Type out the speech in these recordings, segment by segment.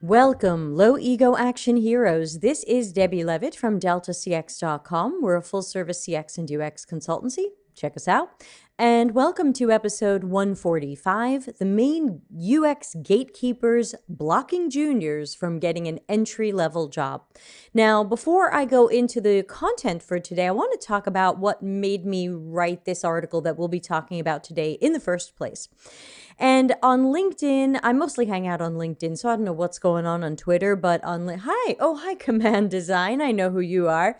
Welcome, low ego action heroes. This is Debbie Levitt from deltacx.com. We're a full service CX and UX consultancy. Check us out. And welcome to episode 145, the main UX gatekeepers blocking juniors from getting an entry-level job. Now, before I go into the content for today, I want to talk about what made me write this article that we'll be talking about today in the first place. And on LinkedIn, I mostly hang out on LinkedIn, so I don't know what's going on Twitter, but hi, Command Design, I know who you are.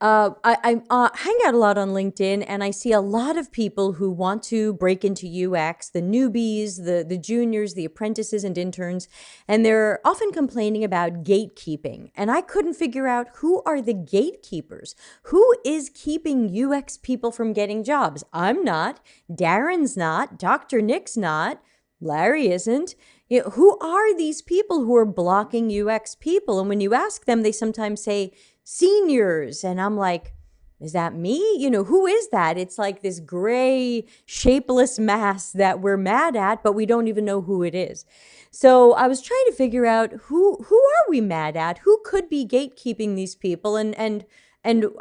I hang out a lot on LinkedIn, and I see a lot of people who want to break into UX, the newbies, the juniors, the apprentices and interns, and they're often complaining about gatekeeping. And I couldn't figure out, who are the gatekeepers? Who is keeping UX people from getting jobs? I'm not. Darren's not. Dr. Nick's not. Larry isn't. You know, who are these people who are blocking UX people? And when you ask them, they sometimes say, seniors. And I'm like, is that me? You know, who is that? It's like this gray, shapeless mass that we're mad at, but we don't even know who it is. So I was trying to figure out, who are we mad at? Who could be gatekeeping these people? And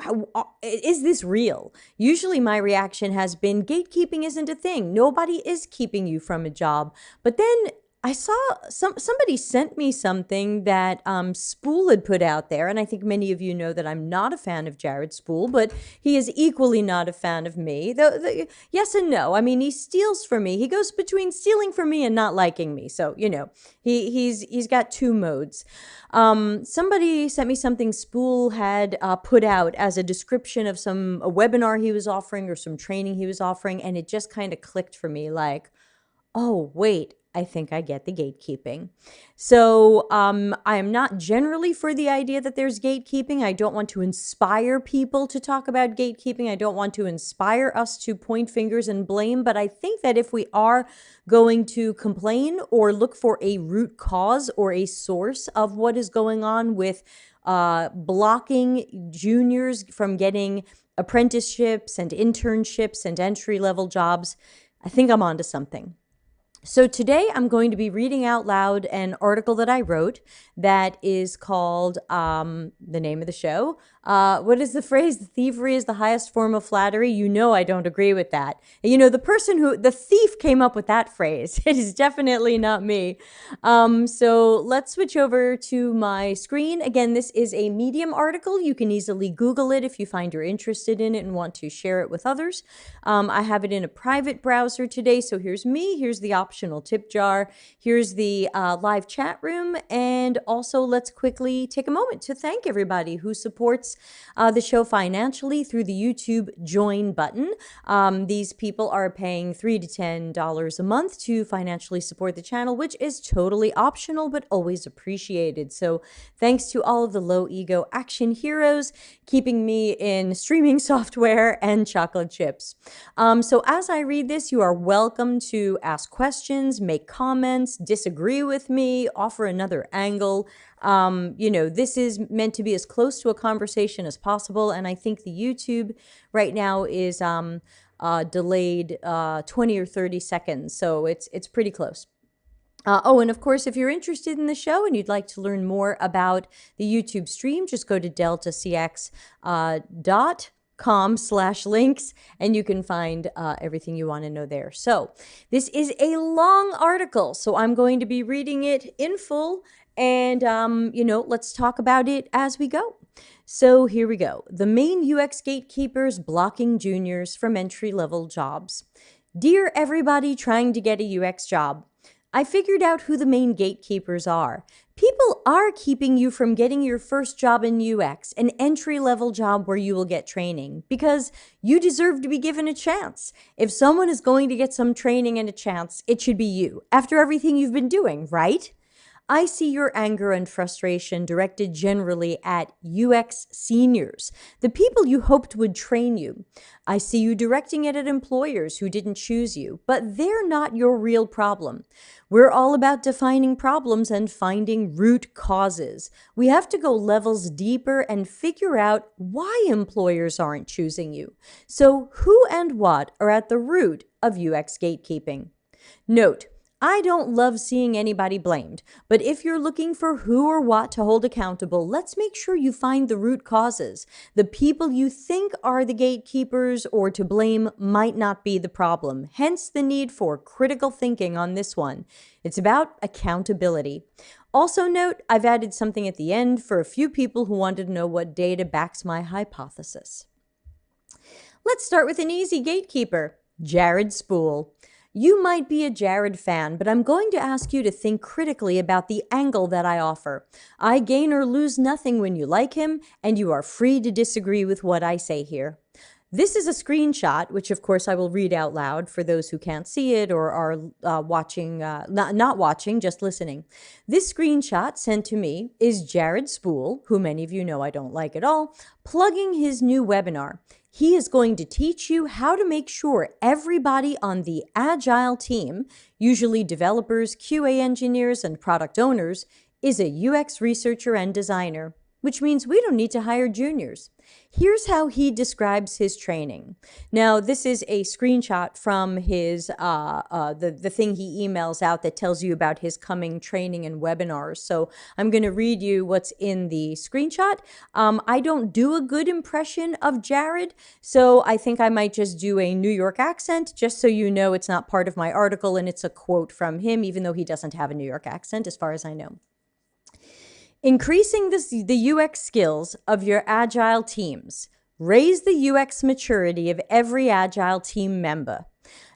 how, is this real? Usually my reaction has been, gatekeeping isn't a thing. Nobody is keeping you from a job. But then I saw somebody sent me something that Spool had put out there, and I think many of you know that I'm not a fan of Jared Spool, but he is equally not a fan of me. Yes and no. I mean, he steals from me. He goes between stealing from me and not liking me. So, you know, he's got two modes. Somebody sent me something Spool had put out as a description of a webinar he was offering or some training he was offering, and it just kind of clicked for me like, oh, wait, I think I get the gatekeeping. So I am not generally for the idea that there's gatekeeping. I don't want to inspire people to talk about gatekeeping. I don't want to inspire us to point fingers and blame. But I think that if we are going to complain or look for a root cause or a source of what is going on with blocking juniors from getting apprenticeships and internships and entry-level jobs, I think I'm onto something. So today I'm going to be reading out loud an article that I wrote that is called, the name of the show. What is the phrase? Thievery is the highest form of flattery. You know I don't agree with that. You know, the thief came up with that phrase. It is definitely not me. So let's switch over to my screen. Again, this is a Medium article. You can easily Google it if you find you're interested in it and want to share it with others. I have it in a private browser today. So here's me. Here's the optional tip jar. Here's the live chat room. And also let's quickly take a moment to thank everybody who supports the show financially through the YouTube join button. These people are paying $3 to $10 a month to financially support the channel, which is totally optional, but always appreciated. So thanks to all of the low ego action heroes keeping me in streaming software and chocolate chips. So as I read this, you are welcome to ask questions, make comments, disagree with me, offer another angle. You know, this is meant to be as close to a conversation as possible. And I think the YouTube right now is delayed 20 or 30 seconds. So it's pretty close. And of course, if you're interested in the show and you'd like to learn more about the YouTube stream, just go to deltacx.com/links and you can find everything you want to know there. So this is a long article, so I'm going to be reading it in full. And, you know, let's talk about it as we go. So here we go. The main UX gatekeepers blocking juniors from entry-level jobs. Dear everybody trying to get a UX job, I figured out who the main gatekeepers are. People are keeping you from getting your first job in UX, an entry-level job where you will get training, because you deserve to be given a chance. If someone is going to get some training and a chance, it should be you, after everything you've been doing, right? I see your anger and frustration directed generally at UX seniors, the people you hoped would train you. I see you directing it at employers who didn't choose you, but they're not your real problem. We're all about defining problems and finding root causes. We have to go levels deeper and figure out why employers aren't choosing you. So who and what are at the root of UX gatekeeping? Note, I don't love seeing anybody blamed, but if you're looking for who or what to hold accountable, let's make sure you find the root causes. The people you think are the gatekeepers or to blame might not be the problem, hence the need for critical thinking on this one. It's about accountability. Also note, I've added something at the end for a few people who wanted to know what data backs my hypothesis. Let's start with an easy gatekeeper, Jared Spool. You might be a Jared fan, but I'm going to ask you to think critically about the angle that I offer. I gain or lose nothing when you like him, and you are free to disagree with what I say here. This is a screenshot, which of course I will read out loud for those who can't see it or are not watching, just listening. This screenshot sent to me is Jared Spool, who many of you know I don't like at all, plugging his new webinar. He is going to teach you how to make sure everybody on the Agile team, usually developers, QA engineers, and product owners, is a UX researcher and designer, which means we don't need to hire juniors. Here's how he describes his training. Now, this is a screenshot from his the thing he emails out that tells you about his coming training and webinars. So I'm going to read you what's in the screenshot. I don't do a good impression of Jared, so I think I might just do a New York accent, just so you know it's not part of my article and it's a quote from him, even though he doesn't have a New York accent, as far as I know. Increasing the UX skills of your Agile teams. Raise the UX maturity of every Agile team member.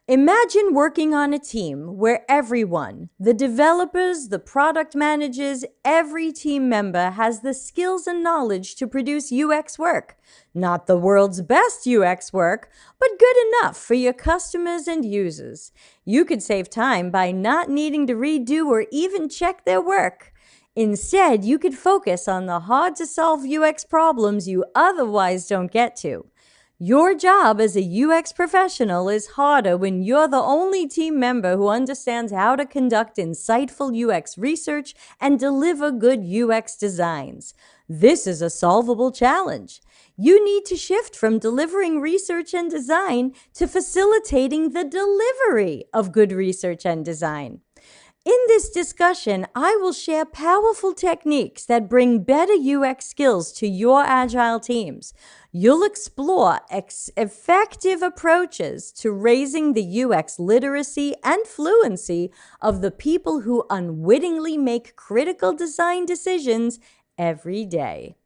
Imagine working on a team where everyone, the developers, the product managers, every team member has the skills and knowledge to produce UX work. Not the world's best UX work, but good enough for your customers and users. You could save time by not needing to redo or even check their work. Instead, you could focus on the hard-to-solve UX problems you otherwise don't get to. Your job as a UX professional is harder when you're the only team member who understands how to conduct insightful UX research and deliver good UX designs. This is a solvable challenge. You need to shift from delivering research and design to facilitating the delivery of good research and design. In this discussion, I will share powerful techniques that bring better UX skills to your Agile teams. You'll explore effective approaches to raising the UX literacy and fluency of the people who unwittingly make critical design decisions every day.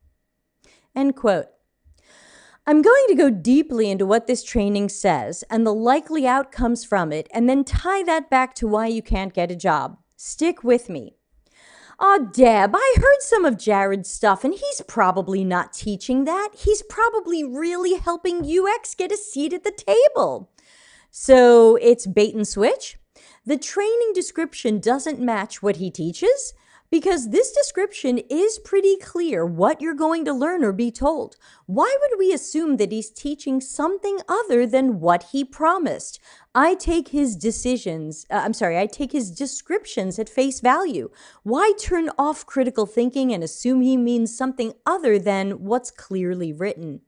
End quote. I'm going to go deeply into what this training says and the likely outcomes from it, and then tie that back to why you can't get a job. Stick with me. Oh, Deb, I heard some of Jared's stuff, and he's probably not teaching that. He's probably really helping UX get a seat at the table. So it's bait and switch? The training description doesn't match what he teaches? Because this description is pretty clear what you're going to learn or be told. Why would we assume that he's teaching something other than what he promised? I take his descriptions at face value. Why turn off critical thinking and assume he means something other than what's clearly written?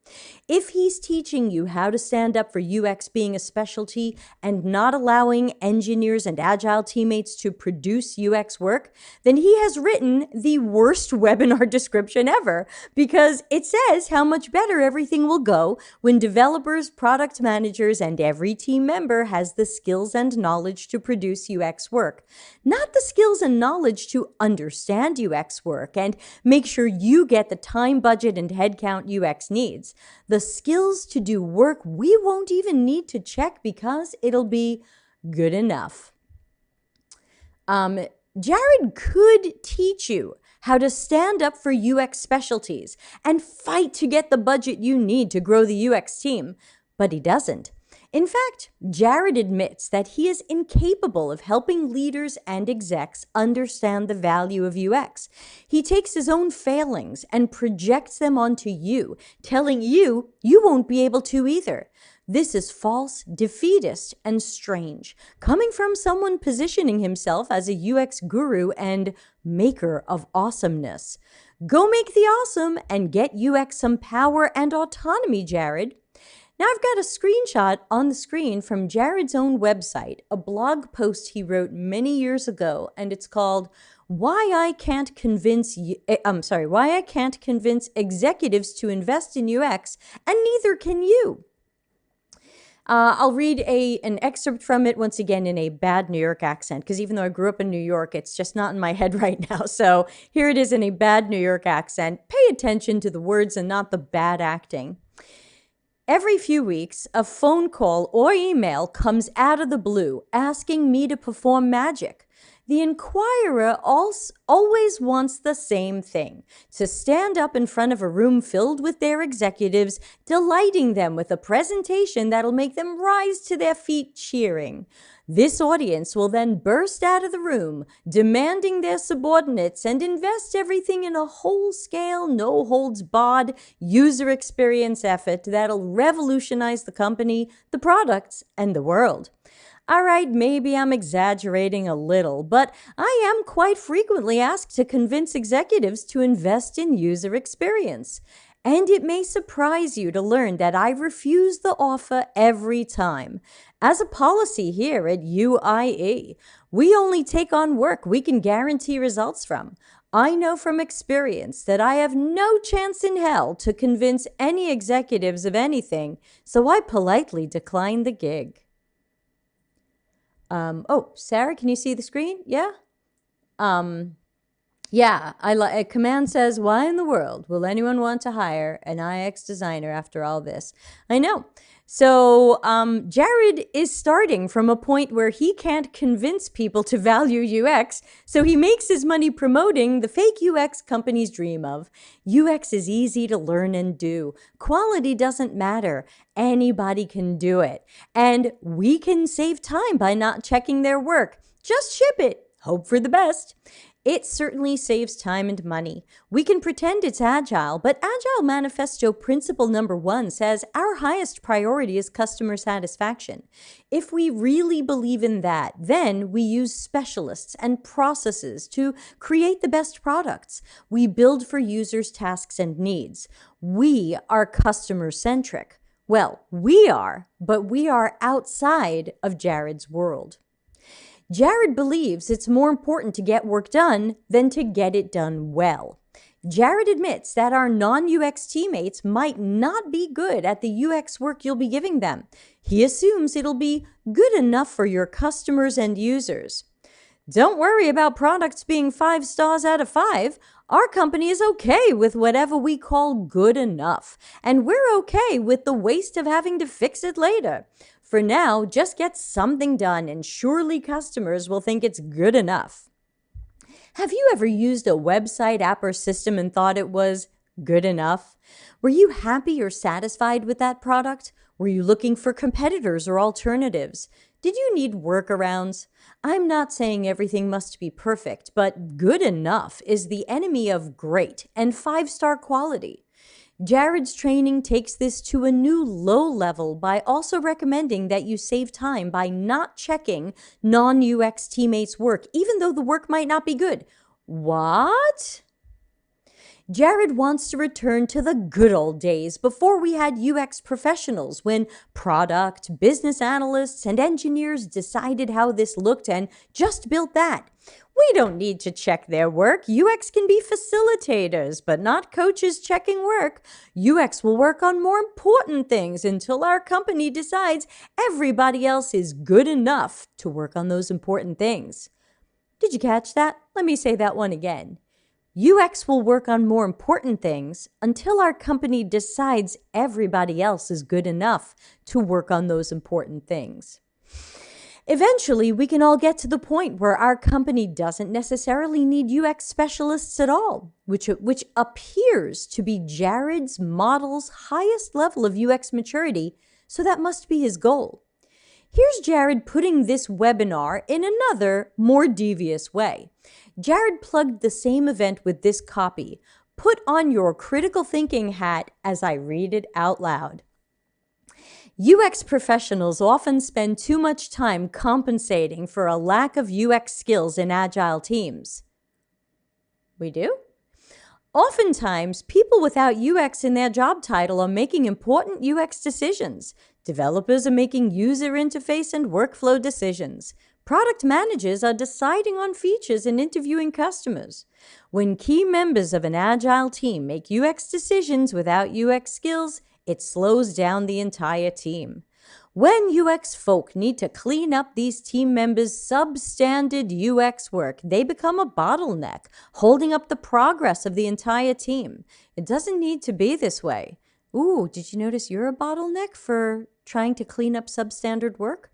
If he's teaching you how to stand up for UX being a specialty and not allowing engineers and Agile teammates to produce UX work, then he has written the worst webinar description ever, because it says how much better everything will go when developers, product managers, and every team member has the skills and knowledge to produce UX work. Not the skills and knowledge to understand UX work and make sure you get the time, budget, and headcount UX needs. The skills to do work we won't even need to check because it'll be good enough. Jared could teach you how to stand up for UX specialties and fight to get the budget you need to grow the UX team, but he doesn't. In fact, Jared admits that he is incapable of helping leaders and execs understand the value of UX. He takes his own failings and projects them onto you, telling you won't be able to either. This is false, defeatist, and strange, coming from someone positioning himself as a UX guru and maker of awesomeness. Go make the awesome and get UX some power and autonomy, Jared. Now I've got a screenshot on the screen from Jared's own website, a blog post he wrote many years ago, and it's called Why I Can't Convince Executives to Invest in UX, and Neither Can You. I'll read an excerpt from it once again in a bad New York accent, because even though I grew up in New York, it's just not in my head right now. So here it is in a bad New York accent. Pay attention to the words and not the bad acting. Every few weeks, a phone call or email comes out of the blue asking me to perform magic. The inquirer always wants the same thing, to stand up in front of a room filled with their executives, delighting them with a presentation that'll make them rise to their feet cheering. This audience will then burst out of the room, demanding their subordinates and invest everything in a whole-scale, no-holds-barred user experience effort that'll revolutionize the company, the products, and the world. All right, maybe I'm exaggerating a little, but I am quite frequently asked to convince executives to invest in user experience. And it may surprise you to learn that I refuse the offer every time. As a policy here at UIE, we only take on work we can guarantee results from. I know from experience that I have no chance in hell to convince any executives of anything, so I politely decline the gig. Sarah, can you see the screen? Yeah? Yeah, a command says, why in the world will anyone want to hire an UX designer after all this? I know. So Jared is starting from a point where he can't convince people to value UX, so he makes his money promoting the fake UX companies dream of. UX is easy to learn and do. Quality doesn't matter. Anybody can do it. And we can save time by not checking their work. Just ship it. Hope for the best. It certainly saves time and money. We can pretend it's agile, but Agile Manifesto Principle number 1 says our highest priority is customer satisfaction. If we really believe in that, then we use specialists and processes to create the best products. We build for users' tasks and needs. We are customer-centric. Well, we are, but we are outside of Jared's world. Jared believes it's more important to get work done than to get it done well. Jared admits that our non-UX teammates might not be good at the UX work you'll be giving them. He assumes it'll be good enough for your customers and users. Don't worry about products being 5 stars out of 5. Our company is okay with whatever we call good enough, and we're okay with the waste of having to fix it later. For now, just get something done and surely customers will think it's good enough. Have you ever used a website, app, or system and thought it was good enough? Were you happy or satisfied with that product? Were you looking for competitors or alternatives? Did you need workarounds? I'm not saying everything must be perfect, but good enough is the enemy of great and 5-star quality. Jared's training takes this to a new low level by also recommending that you save time by not checking non-UX teammates' work, even though the work might not be good. What? Jared wants to return to the good old days before we had UX professionals, when product, business analysts, and engineers decided how this looked and just built that. We don't need to check their work. UX can be facilitators, but not coaches checking work. UX will work on more important things until our company decides everybody else is good enough to work on those important things. Did you catch that? Let me say that one again. UX will work on more important things until our company decides everybody else is good enough to work on those important things. Eventually, we can all get to the point where our company doesn't necessarily need UX specialists at all, which appears to be Jared's model's highest level of UX maturity, so that must be his goal. Here's Jared putting this webinar in another, more devious way. Jared plugged the same event with this copy. Put on your critical thinking hat as I read it out loud. UX professionals often spend too much time compensating for a lack of UX skills in agile teams. We do? Oftentimes, people without UX in their job title are making important UX decisions. Developers are making user interface and workflow decisions. Product managers are deciding on features and interviewing customers. When key members of an agile team make UX decisions without UX skills, it slows down the entire team. When UX folk need to clean up these team members' substandard UX work, they become a bottleneck, holding up the progress of the entire team. It doesn't need to be this way. Ooh, did you notice you're a bottleneck for trying to clean up substandard work?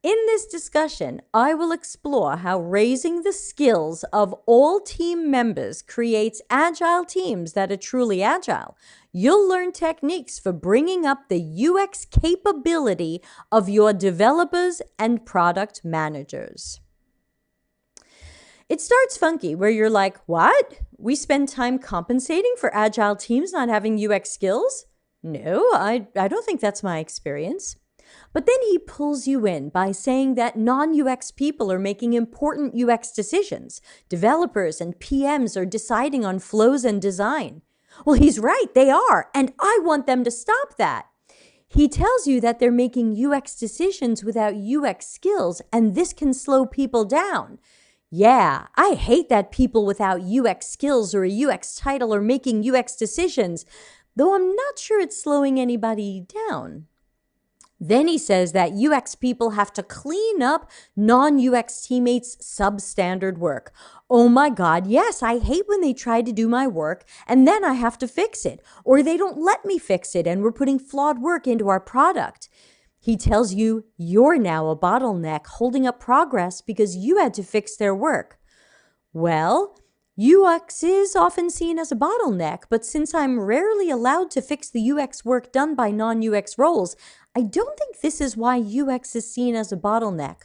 In this discussion, I will explore how raising the skills of all team members creates agile teams that are truly agile. You'll learn techniques for bringing up the UX capability of your developers and product managers. It starts funky where you're like, what? We spend time compensating for agile teams not having UX skills? No, I don't think that's my experience. But then he pulls you in by saying that non-UX people are making important UX decisions. Developers and PMs are deciding on flows and design. Well, he's right, they are, and I want them to stop that. He tells you that they're making UX decisions without UX skills, and this can slow people down. Yeah, I hate that people without UX skills or a UX title are making UX decisions, though I'm not sure it's slowing anybody down. Then he says that UX people have to clean up non-UX teammates' substandard work. Oh my God, yes, I hate when they try to do my work and then I have to fix it, or they don't let me fix it and we're putting flawed work into our product. He tells you you're now a bottleneck holding up progress because you had to fix their work. Well, UX is often seen as a bottleneck, but since I'm rarely allowed to fix the UX work done by non-UX roles, I don't think this is why UX is seen as a bottleneck.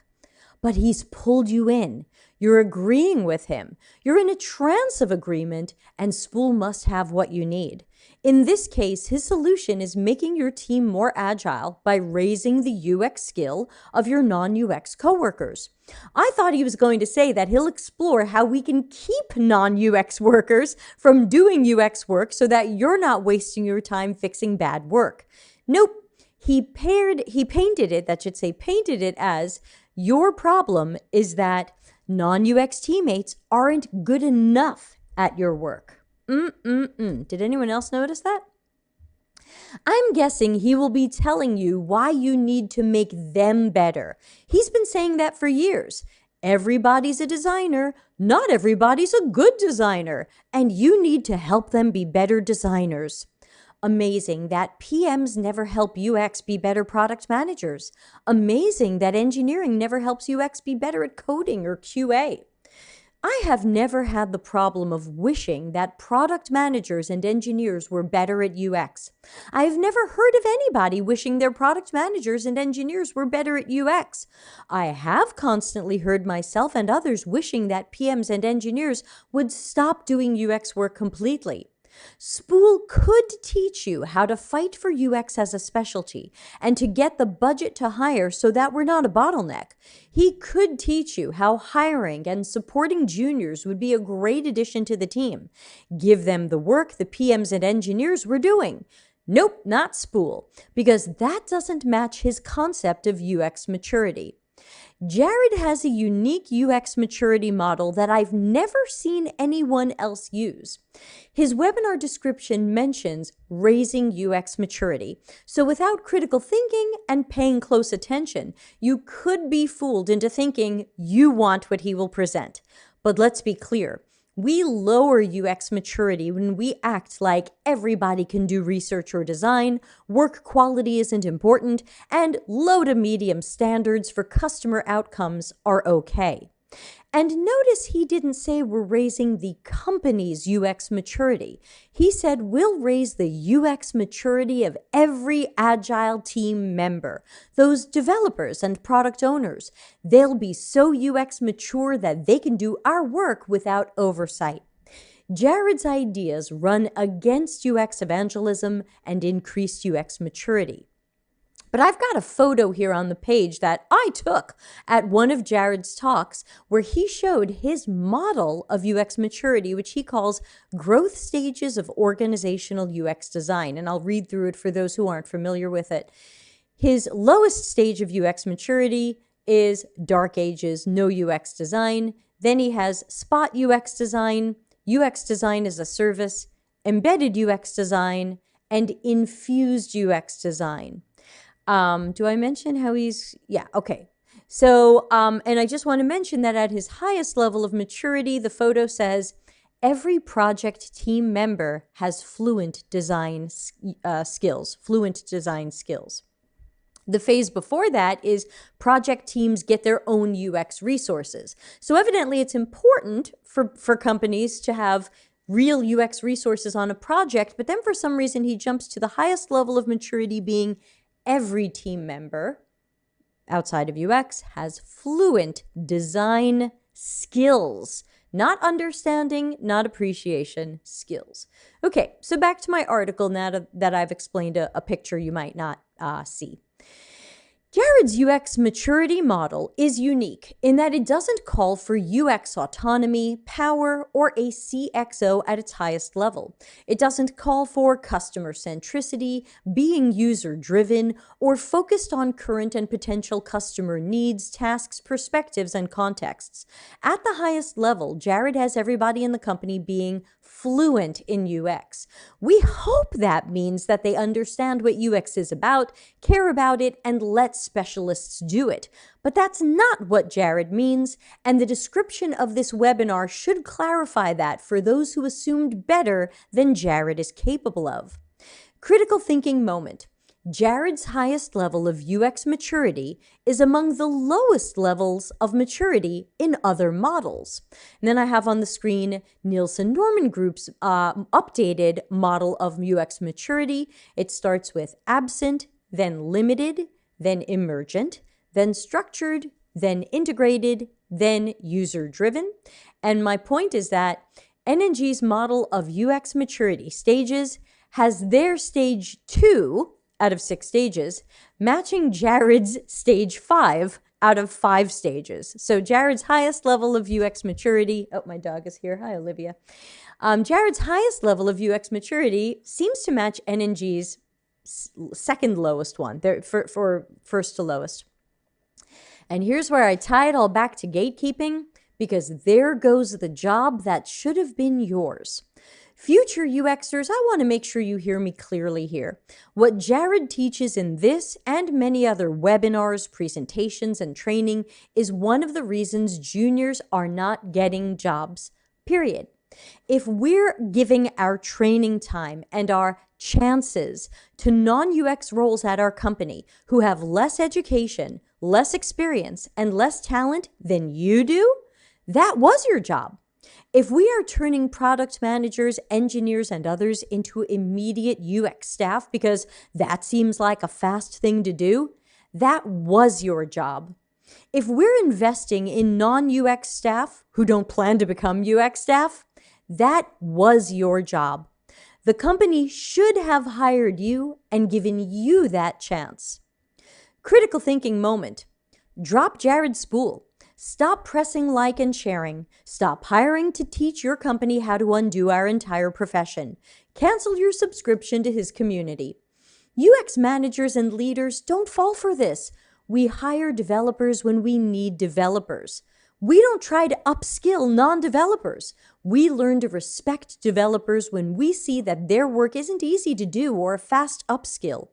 But he's pulled you in. You're agreeing with him. You're in a trance of agreement, and Spool must have what you need. In this case, his solution is making your team more agile by raising the UX skill of your non-UX coworkers. I thought he was going to say that he'll explore how we can keep non-UX workers from doing UX work so that you're not wasting your time fixing bad work. Nope. He painted it as your problem is that non-UX teammates aren't good enough at your work. Did anyone else notice that? I'm guessing he will be telling you why you need to make them better. He's been saying that for years. Everybody's a designer. Not everybody's a good designer. And you need to help them be better designers. Amazing that PMs never help UX be better product managers. Amazing that engineering never helps UX be better at coding or QA. I have never had the problem of wishing that product managers and engineers were better at UX. I have never heard of anybody wishing their product managers and engineers were better at UX. I have constantly heard myself and others wishing that PMs and engineers would stop doing UX work completely. Spool could teach you how to fight for UX as a specialty and to get the budget to hire so that we're not a bottleneck. He could teach you how hiring and supporting juniors would be a great addition to the team. Give them the work the PMs and engineers were doing. Nope, not Spool, because that doesn't match his concept of UX maturity. Jared has a unique UX maturity model that I've never seen anyone else use. His webinar description mentions raising UX maturity. So without critical thinking and paying close attention, you could be fooled into thinking you want what he will present. But let's be clear. We lower UX maturity when we act like everybody can do research or design, work quality isn't important, and low to medium standards for customer outcomes are okay. And notice he didn't say we're raising the company's UX maturity. He said we'll raise the UX maturity of every agile team member, those developers and product owners. They'll be so UX mature that they can do our work without oversight. Jared's ideas run against UX evangelism and increased UX maturity. But I've got a photo here on the page that I took at one of Jared's talks where he showed his model of UX maturity, which he calls growth stages of organizational UX design. And I'll read through it for those who aren't familiar with it. His lowest stage of UX maturity is dark ages, no UX design. Then he has spot UX design as a service, embedded UX design, and infused UX design. Do I mention how he's, yeah, okay. So, and I just want to mention that at his highest level of maturity, the photo says, every project team member has fluent design skills. The phase before that is project teams get their own UX resources. So evidently it's important for companies to have real UX resources on a project, but then for some reason he jumps to the highest level of maturity being every team member outside of UX has fluent design skills. Not understanding, not appreciation, skills. Okay, so back to my article now that I've explained a picture you might not see. Jared's UX maturity model is unique in that it doesn't call for UX autonomy, power, or a CXO at its highest level. It doesn't call for customer centricity, being user-driven, or focused on current and potential customer needs, tasks, perspectives, and contexts. At the highest level, Jared has everybody in the company being fluent in UX. We hope that means that they understand what UX is about, care about it, and let specialists do it. But that's not what Jared means, and the description of this webinar should clarify that for those who assumed better than Jared is capable of. Critical thinking moment. Jared's highest level of UX maturity is among the lowest levels of maturity in other models. And then I have on the screen Nielsen Norman Group's updated model of UX maturity. It starts with absent, then limited, then emergent, then structured, then integrated, then user-driven. And my point is that NNG's model of UX maturity stages has their stage 2 out of 6 stages, matching Jared's stage 5 out of 5 stages. So Jared's highest level of UX maturity, oh, my dog is here. Hi, Olivia. Jared's highest level of UX maturity seems to match NNG's second lowest one, for first to lowest. And here's where I tie it all back to gatekeeping, because there goes the job that should have been yours. Future UXers, I want to make sure you hear me clearly here. What Jared teaches in this and many other webinars, presentations, and training is one of the reasons juniors are not getting jobs, period. If we're giving our training time and our chances to non-UX roles at our company who have less education, less experience, and less talent than you do, that was your job. If we are turning product managers, engineers, and others into immediate UX staff because that seems like a fast thing to do, that was your job. If we're investing in non-UX staff who don't plan to become UX staff, that was your job. The company should have hired you and given you that chance. Critical thinking moment. Drop Jared's spool. Stop pressing like and sharing. Stop hiring to teach your company how to undo our entire profession. Cancel your subscription to his community. UX managers and leaders don't fall for this. We hire developers when we need developers. We don't try to upskill non-developers. We learn to respect developers when we see that their work isn't easy to do or a fast upskill.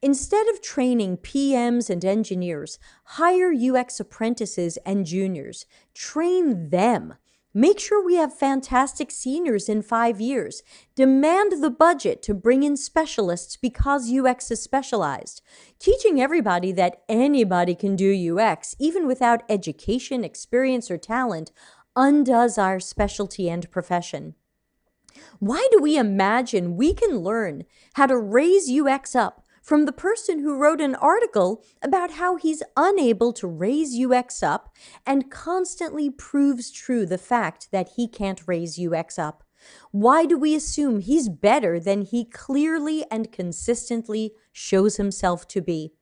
Instead of training PMs and engineers, hire UX apprentices and juniors. Train them. Make sure we have fantastic seniors in 5 years. Demand the budget to bring in specialists because UX is specialized. Teaching everybody that anybody can do UX, even without education, experience, or talent, undoes our specialty and profession. Why do we imagine we can learn how to raise UX up from the person who wrote an article about how he's unable to raise UX up and constantly proves true the fact that he can't raise UX up? Why do we assume he's better than he clearly and consistently shows himself to be?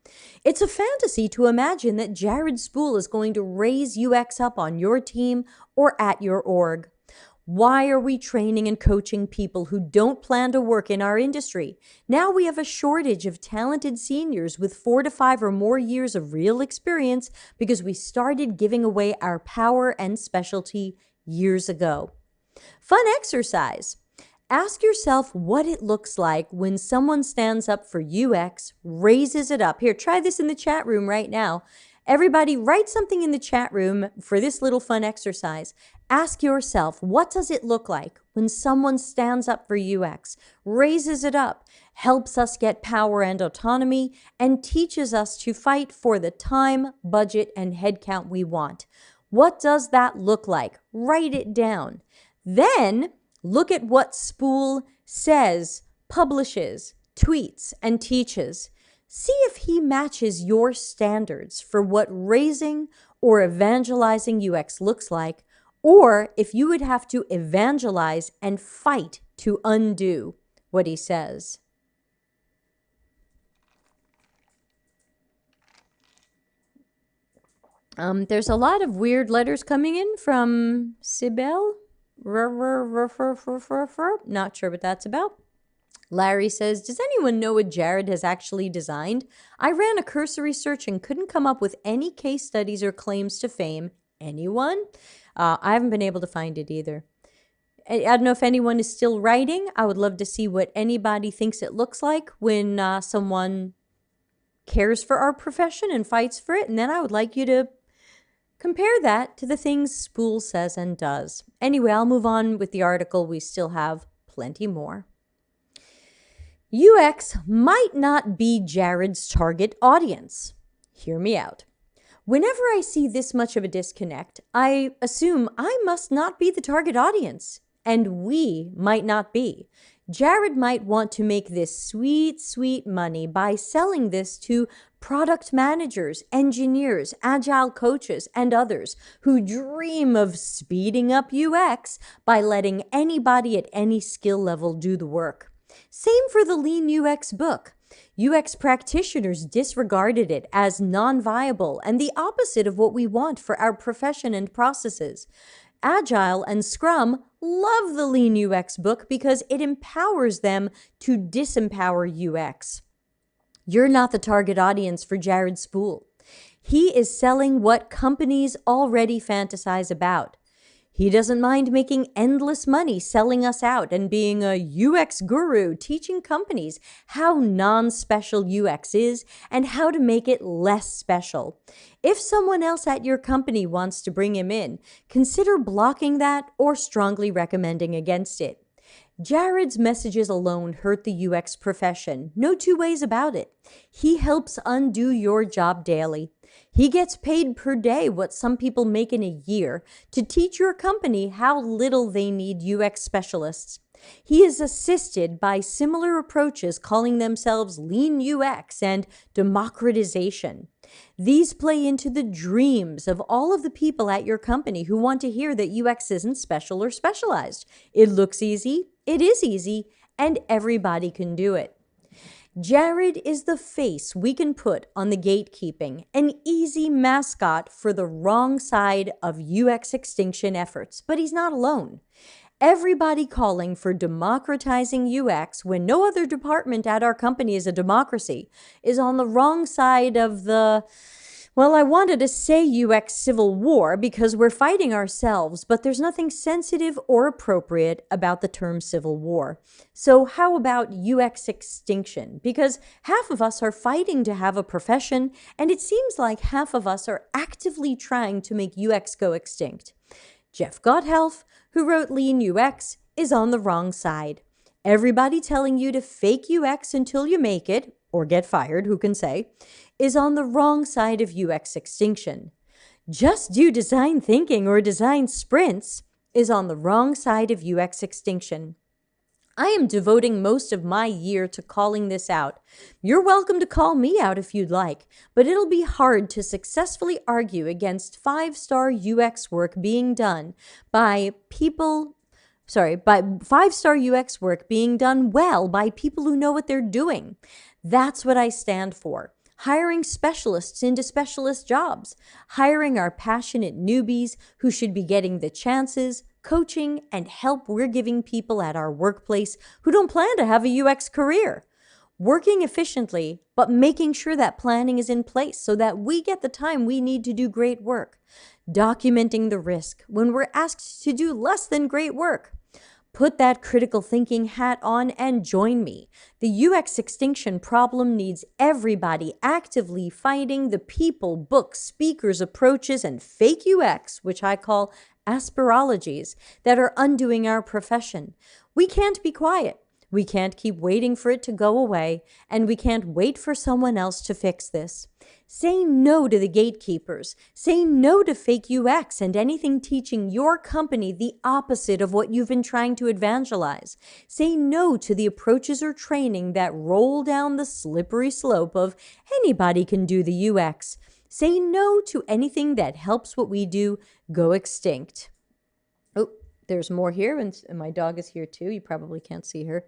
It's a fantasy to imagine that Jared Spool is going to raise UX up on your team or at your org. Why are we training and coaching people who don't plan to work in our industry? Now we have a shortage of talented seniors with 4 to 5 or more years of real experience because we started giving away our power and specialty years ago. Fun exercise. Ask yourself what it looks like when someone stands up for UX, raises it up. Here, try this in the chat room right now. Everybody, write something in the chat room for this little fun exercise. Ask yourself, what does it look like when someone stands up for UX, raises it up, helps us get power and autonomy, and teaches us to fight for the time, budget, and headcount we want? What does that look like? Write it down. Then look at what Spool says, publishes, tweets, and teaches. See if he matches your standards for what raising or evangelizing UX looks like, or if you would have to evangelize and fight to undo what he says. There's a lot of weird letters coming in from Sibel. Not sure what that's about. Larry says, does anyone know what Jared has actually designed? I ran a cursory search and couldn't come up with any case studies or claims to fame. Anyone? I haven't been able to find it either. I don't know if anyone is still writing. I would love to see what anybody thinks it looks like when someone cares for our profession and fights for it. And then I would like you to compare that to the things Spool says and does. Anyway, I'll move on with the article. We still have plenty more. UX might not be Jared's target audience. Hear me out. Whenever I see this much of a disconnect, I assume I must not be the target audience, and we might not be. Jared might want to make this sweet, sweet money by selling this to product managers, engineers, agile coaches, and others who dream of speeding up UX by letting anybody at any skill level do the work. Same for the Lean UX book. UX practitioners disregarded it as non-viable and the opposite of what we want for our profession and processes. Agile and Scrum love the Lean UX book because it empowers them to disempower UX. You're not the target audience for Jared Spool. He is selling what companies already fantasize about. He doesn't mind making endless money selling us out and being a UX guru, teaching companies how non-special UX is and how to make it less special. If someone else at your company wants to bring him in, consider blocking that or strongly recommending against it. Jared's messages alone hurt the UX profession. No two ways about it. He helps undo your job daily. He gets paid per day what some people make in a year to teach your company how little they need UX specialists. He is assisted by similar approaches calling themselves Lean UX and democratization. These play into the dreams of all of the people at your company who want to hear that UX isn't special or specialized. It looks easy, it is easy, and everybody can do it. Jared is the face we can put on the gatekeeping, an easy mascot for the wrong side of UX extinction efforts, but he's not alone. Everybody calling for democratizing UX when no other department at our company is a democracy is on the wrong side of the, well, I wanted to say UX civil war because we're fighting ourselves, but there's nothing sensitive or appropriate about the term civil war. So how about UX extinction? Because half of us are fighting to have a profession, and it seems like half of us are actively trying to make UX go extinct. Jeff Gotthelf, who wrote Lean UX, is on the wrong side. Everybody telling you to fake UX until you make it, or get fired, who can say, is on the wrong side of UX extinction. Just do design thinking or design sprints is on the wrong side of UX extinction. I am devoting most of my year to calling this out. You're welcome to call me out if you'd like, but it'll be hard to successfully argue against 5-star UX work being done by people by 5-star UX work being done well by people who know what they're doing. That's what I stand for. Hiring specialists into specialist jobs, hiring our passionate newbies who should be getting the chances, coaching, and help we're giving people at our workplace who don't plan to have a UX career. Working efficiently, but making sure that planning is in place so that we get the time we need to do great work. Documenting the risk when we're asked to do less than great work. Put that critical thinking hat on and join me. The UX extinction problem needs everybody actively fighting the people, books, speakers, approaches, and fake UX, which I call aspirologies, that are undoing our profession. We can't be quiet. We can't keep waiting for it to go away, and we can't wait for someone else to fix this. Say no to the gatekeepers. Say no to fake UX and anything teaching your company the opposite of what you've been trying to evangelize. Say no to the approaches or training that roll down the slippery slope of anybody can do the UX. Say no to anything that helps what we do go extinct. Oh, there's more here, and my dog is here too. You probably can't see her.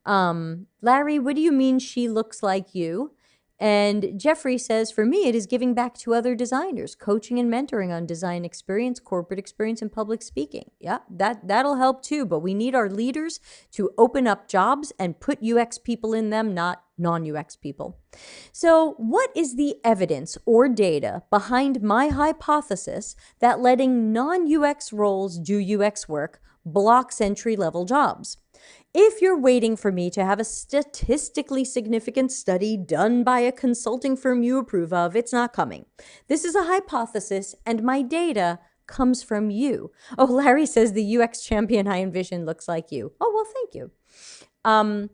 Larry, what do you mean she looks like you? And Jeffrey says, for me, it is giving back to other designers, coaching and mentoring on design experience, corporate experience, and public speaking. Yeah, that'll help too. But we need our leaders to open up jobs and put UX people in them, not non-UX people. So what is the evidence or data behind my hypothesis that letting non-UX roles do UX work blocks entry-level jobs? If you're waiting for me to have a statistically significant study done by a consulting firm you approve of, it's not coming. This is a hypothesis, and my data comes from you. Oh, Larry says the UX champion I envision looks like you. Oh, well, thank you.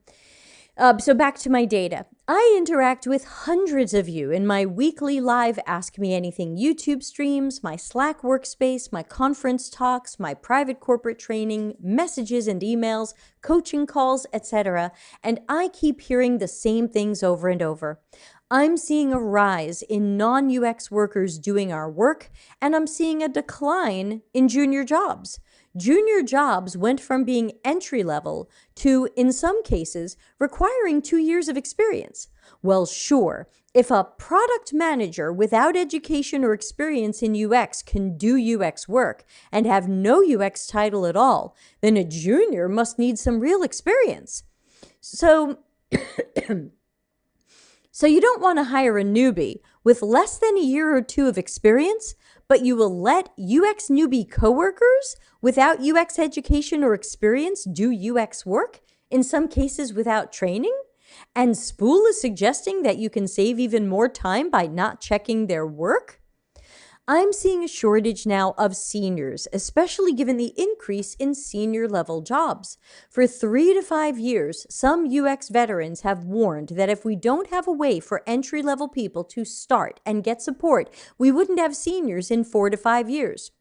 So back to my data. I interact with hundreds of you in my weekly live Ask Me Anything YouTube streams, my Slack workspace, my conference talks, my private corporate training, messages and emails, coaching calls, etc. And I keep hearing the same things over and over. I'm seeing a rise in non-UX workers doing our work, and I'm seeing a decline in junior jobs. Junior jobs went from being entry-level to, in some cases, requiring 2 years of experience. Well, sure, if a product manager without education or experience in UX can do UX work and have no UX title at all, then a junior must need some real experience. So you don't want to hire a newbie with less than a year or two of experience, but you will let UX newbie coworkers without UX education or experience do UX work, in some cases without training? And Spool is suggesting that you can save even more time by not checking their work? I'm seeing a shortage now of seniors, especially given the increase in senior level jobs. For 3 to 5 years, some UX veterans have warned that if we don't have a way for entry level people to start and get support, we wouldn't have seniors in 4 to 5 years.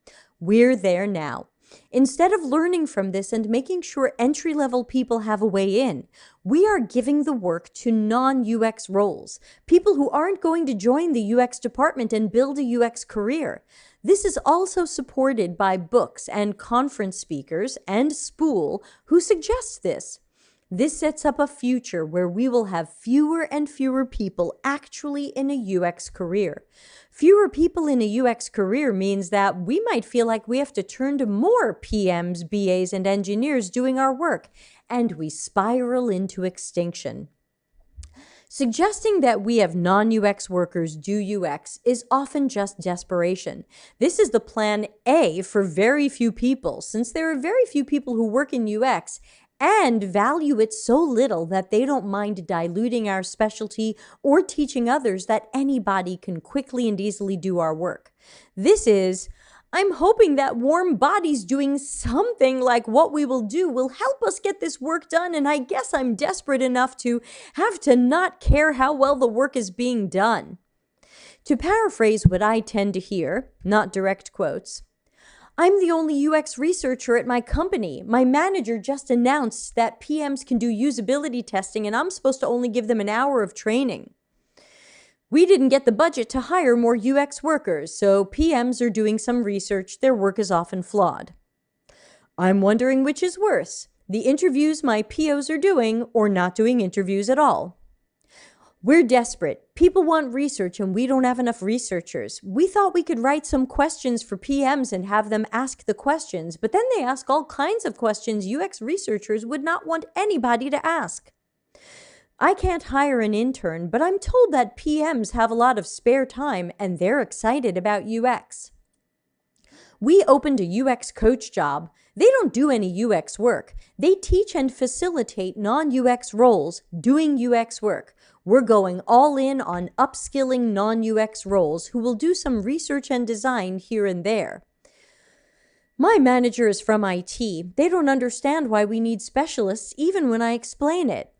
We're there now. Instead of learning from this and making sure entry-level people have a way in, we are giving the work to non-UX roles, people who aren't going to join the UX department and build a UX career. This is also supported by books and conference speakers and Spool who suggest this. This sets up a future where we will have fewer and fewer people actually in a UX career. Fewer people in a UX career means that we might feel like we have to turn to more PMs, BAs, and engineers doing our work, and we spiral into extinction. Suggesting that we have non-UX workers do UX is often just desperation. This is the plan A for very few people, since there are very few people who work in UX and value it so little that they don't mind diluting our specialty or teaching others that anybody can quickly and easily do our work. This is, I'm hoping that warm bodies doing something like what we will do will help us get this work done, and I guess I'm desperate enough to have to not care how well the work is being done. To paraphrase what I tend to hear, not direct quotes, I'm the only UX researcher at my company. My manager just announced that PMs can do usability testing and I'm supposed to only give them an hour of training. We didn't get the budget to hire more UX workers, so PMs are doing some research. Their work is often flawed. I'm wondering which is worse, the interviews my POs are doing or not doing interviews at all. We're desperate. People want research and we don't have enough researchers. We thought we could write some questions for PMs and have them ask the questions, but then they ask all kinds of questions UX researchers would not want anybody to ask. I can't hire an intern, but I'm told that PMs have a lot of spare time and they're excited about UX. We opened a UX coach job. They don't do any UX work. They teach and facilitate non-UX roles doing UX work. We're going all in on upskilling non-UX roles who will do some research and design here and there. My manager is from IT. They don't understand why we need specialists even when I explain it.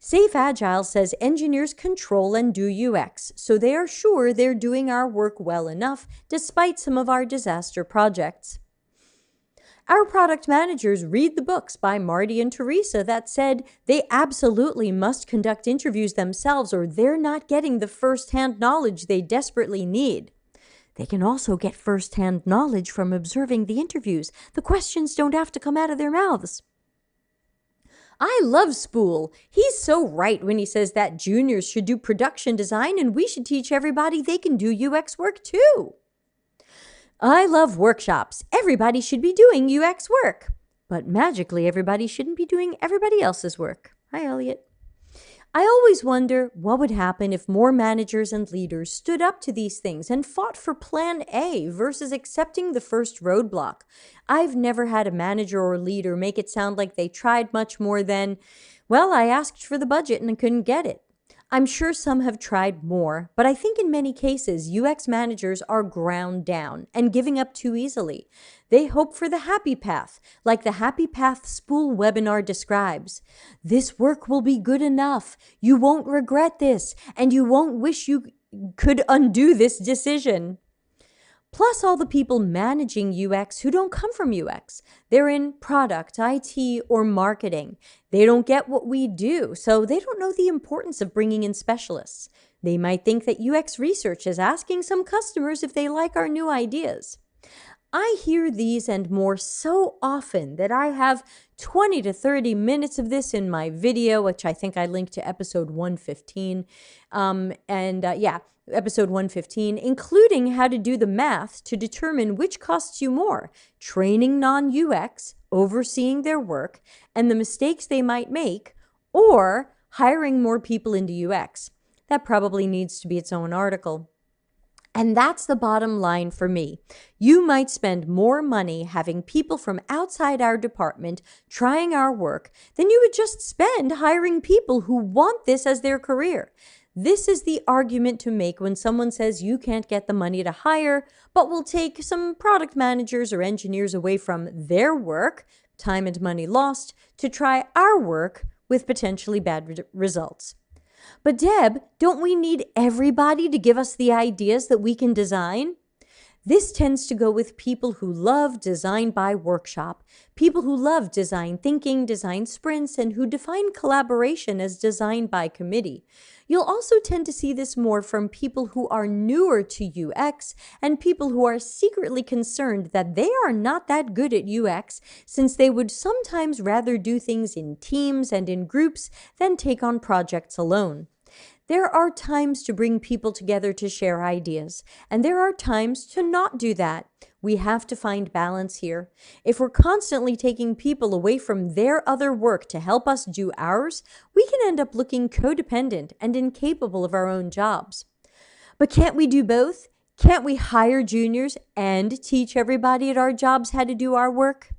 Safe Agile says engineers control and do UX, so they are sure they're doing our work well enough despite some of our disaster projects. Our product managers read the books by Marty and Teresa that said they absolutely must conduct interviews themselves or they're not getting the first-hand knowledge they desperately need. They can also get first-hand knowledge from observing the interviews. The questions don't have to come out of their mouths. I love Spool. He's so right when he says that juniors should do production design and we should teach everybody they can do UX work too. I love workshops. Everybody should be doing UX work. But magically, everybody shouldn't be doing everybody else's work. Hi, Elliot. I always wonder what would happen if more managers and leaders stood up to these things and fought for plan A versus accepting the first roadblock. I've never had a manager or leader make it sound like they tried much more than, well, I asked for the budget and I couldn't get it. I'm sure some have tried more, but I think in many cases, UX managers are ground down and giving up too easily. They hope for the happy path, like the happy path Spool webinar describes. This work will be good enough. You won't regret this, and you won't wish you could undo this decision. Plus all the people managing UX who don't come from UX. They're in product, IT, or marketing. They don't get what we do, so they don't know the importance of bringing in specialists. They might think that UX research is asking some customers if they like our new ideas. I hear these and more so often that I have 20 to 30 minutes of this in my video, which I think I linked to episode 115. Episode 115, including how to do the math to determine which costs you more, training non-UX, overseeing their work, and the mistakes they might make, or hiring more people into UX. That probably needs to be its own article. And that's the bottom line for me. You might spend more money having people from outside our department trying our work than you would just spend hiring people who want this as their career. This is the argument to make when someone says you can't get the money to hire, but will take some product managers or engineers away from their work, time and money lost, to try our work with potentially bad results. But Deb, don't we need everybody to give us the ideas that we can design? This tends to go with people who love design by workshop, people who love design thinking, design sprints, and who define collaboration as design by committee. You'll also tend to see this more from people who are newer to UX and people who are secretly concerned that they are not that good at UX since they would sometimes rather do things in teams and in groups than take on projects alone. There are times to bring people together to share ideas, and there are times to not do that. We have to find balance here. If we're constantly taking people away from their other work to help us do ours, we can end up looking codependent and incapable of our own jobs. But can't we do both? Can't we hire juniors and teach everybody at our jobs how to do our work?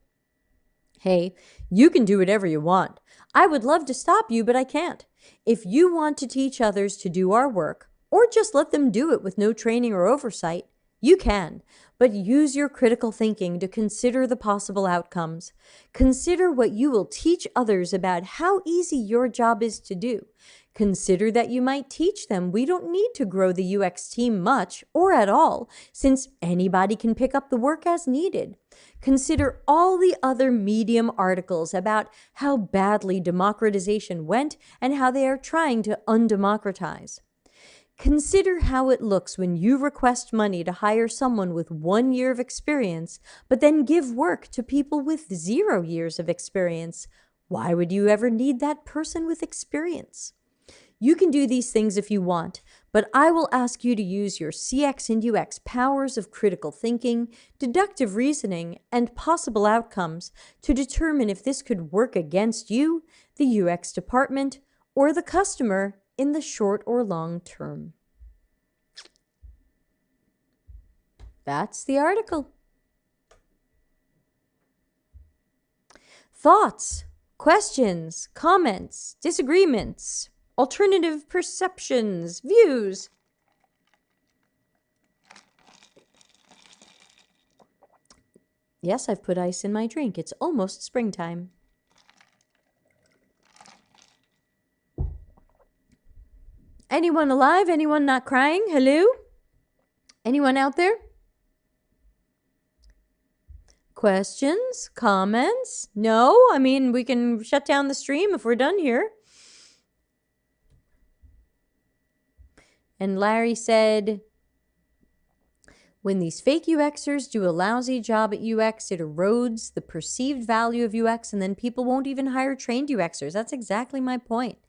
Hey, you can do whatever you want. I would love to stop you, but I can't. If you want to teach others to do our work, or just let them do it with no training or oversight, you can, but use your critical thinking to consider the possible outcomes. Consider what you will teach others about how easy your job is to do. Consider that you might teach them we don't need to grow the UX team much or at all, since anybody can pick up the work as needed. Consider all the other Medium articles about how badly democratization went and how they are trying to undemocratize. Consider how it looks when you request money to hire someone with 1 year of experience, but then give work to people with 0 years of experience. Why would you ever need that person with experience? You can do these things if you want, but I will ask you to use your CX and UX powers of critical thinking, deductive reasoning, and possible outcomes to determine if this could work against you, the UX department, or the customer in the short or long term. That's the article. Thoughts, questions, comments, disagreements, alternative perceptions, views. Yes, I've put ice in my drink. It's almost springtime. Anyone alive? Anyone not crying? Hello? Anyone out there? Questions? Comments? No? I mean, we can shut down the stream if we're done here. And Larry said, when these fake UXers do a lousy job at UX, it erodes the perceived value of UX, and then people won't even hire trained UXers. That's exactly my point.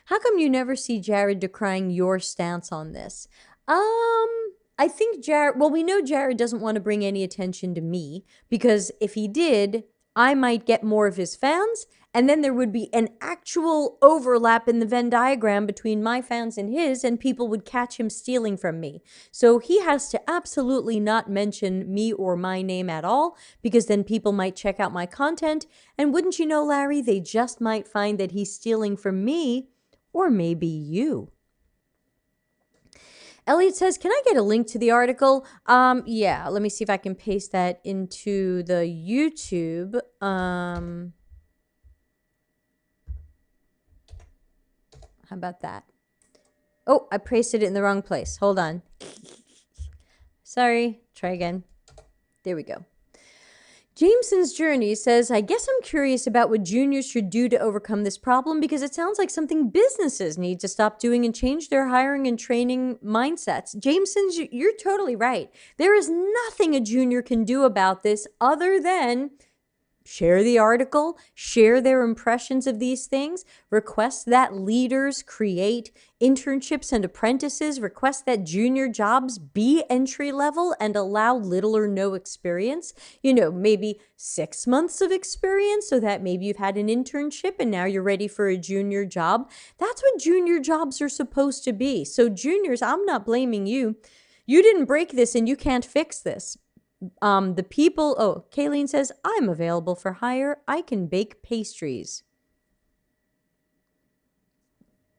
How come you never see Jared decrying your stance on this? I think Jared, well, we know Jared doesn't want to bring any attention to me, because if he did, I might get more of his fans, and then there would be an actual overlap in the Venn diagram between my fans and his, and people would catch him stealing from me. So he has to absolutely not mention me or my name at all, because then people might check out my content, and wouldn't you know, Larry, they just might find that he's stealing from me, or maybe you. Elliot says, can I get a link to the article? Yeah, let me see if I can paste that into the YouTube. How about that? Oh, I pasted it in the wrong place. Hold on. Sorry. Try again. There we go. Jameson's Journey says, I guess I'm curious about what juniors should do to overcome this problem, because it sounds like something businesses need to stop doing and change their hiring and training mindsets. Jameson's, you're totally right. There is nothing a junior can do about this other than share the article, share their impressions of these things, request that leaders create internships and apprentices, request that junior jobs be entry level and allow little or no experience, maybe 6 months of experience, so that maybe you've had an internship and now you're ready for a junior job. That's what junior jobs are supposed to be. So juniors, I'm not blaming you. You didn't break this and you can't fix this. Kayleen says, I'm available for hire. I can bake pastries.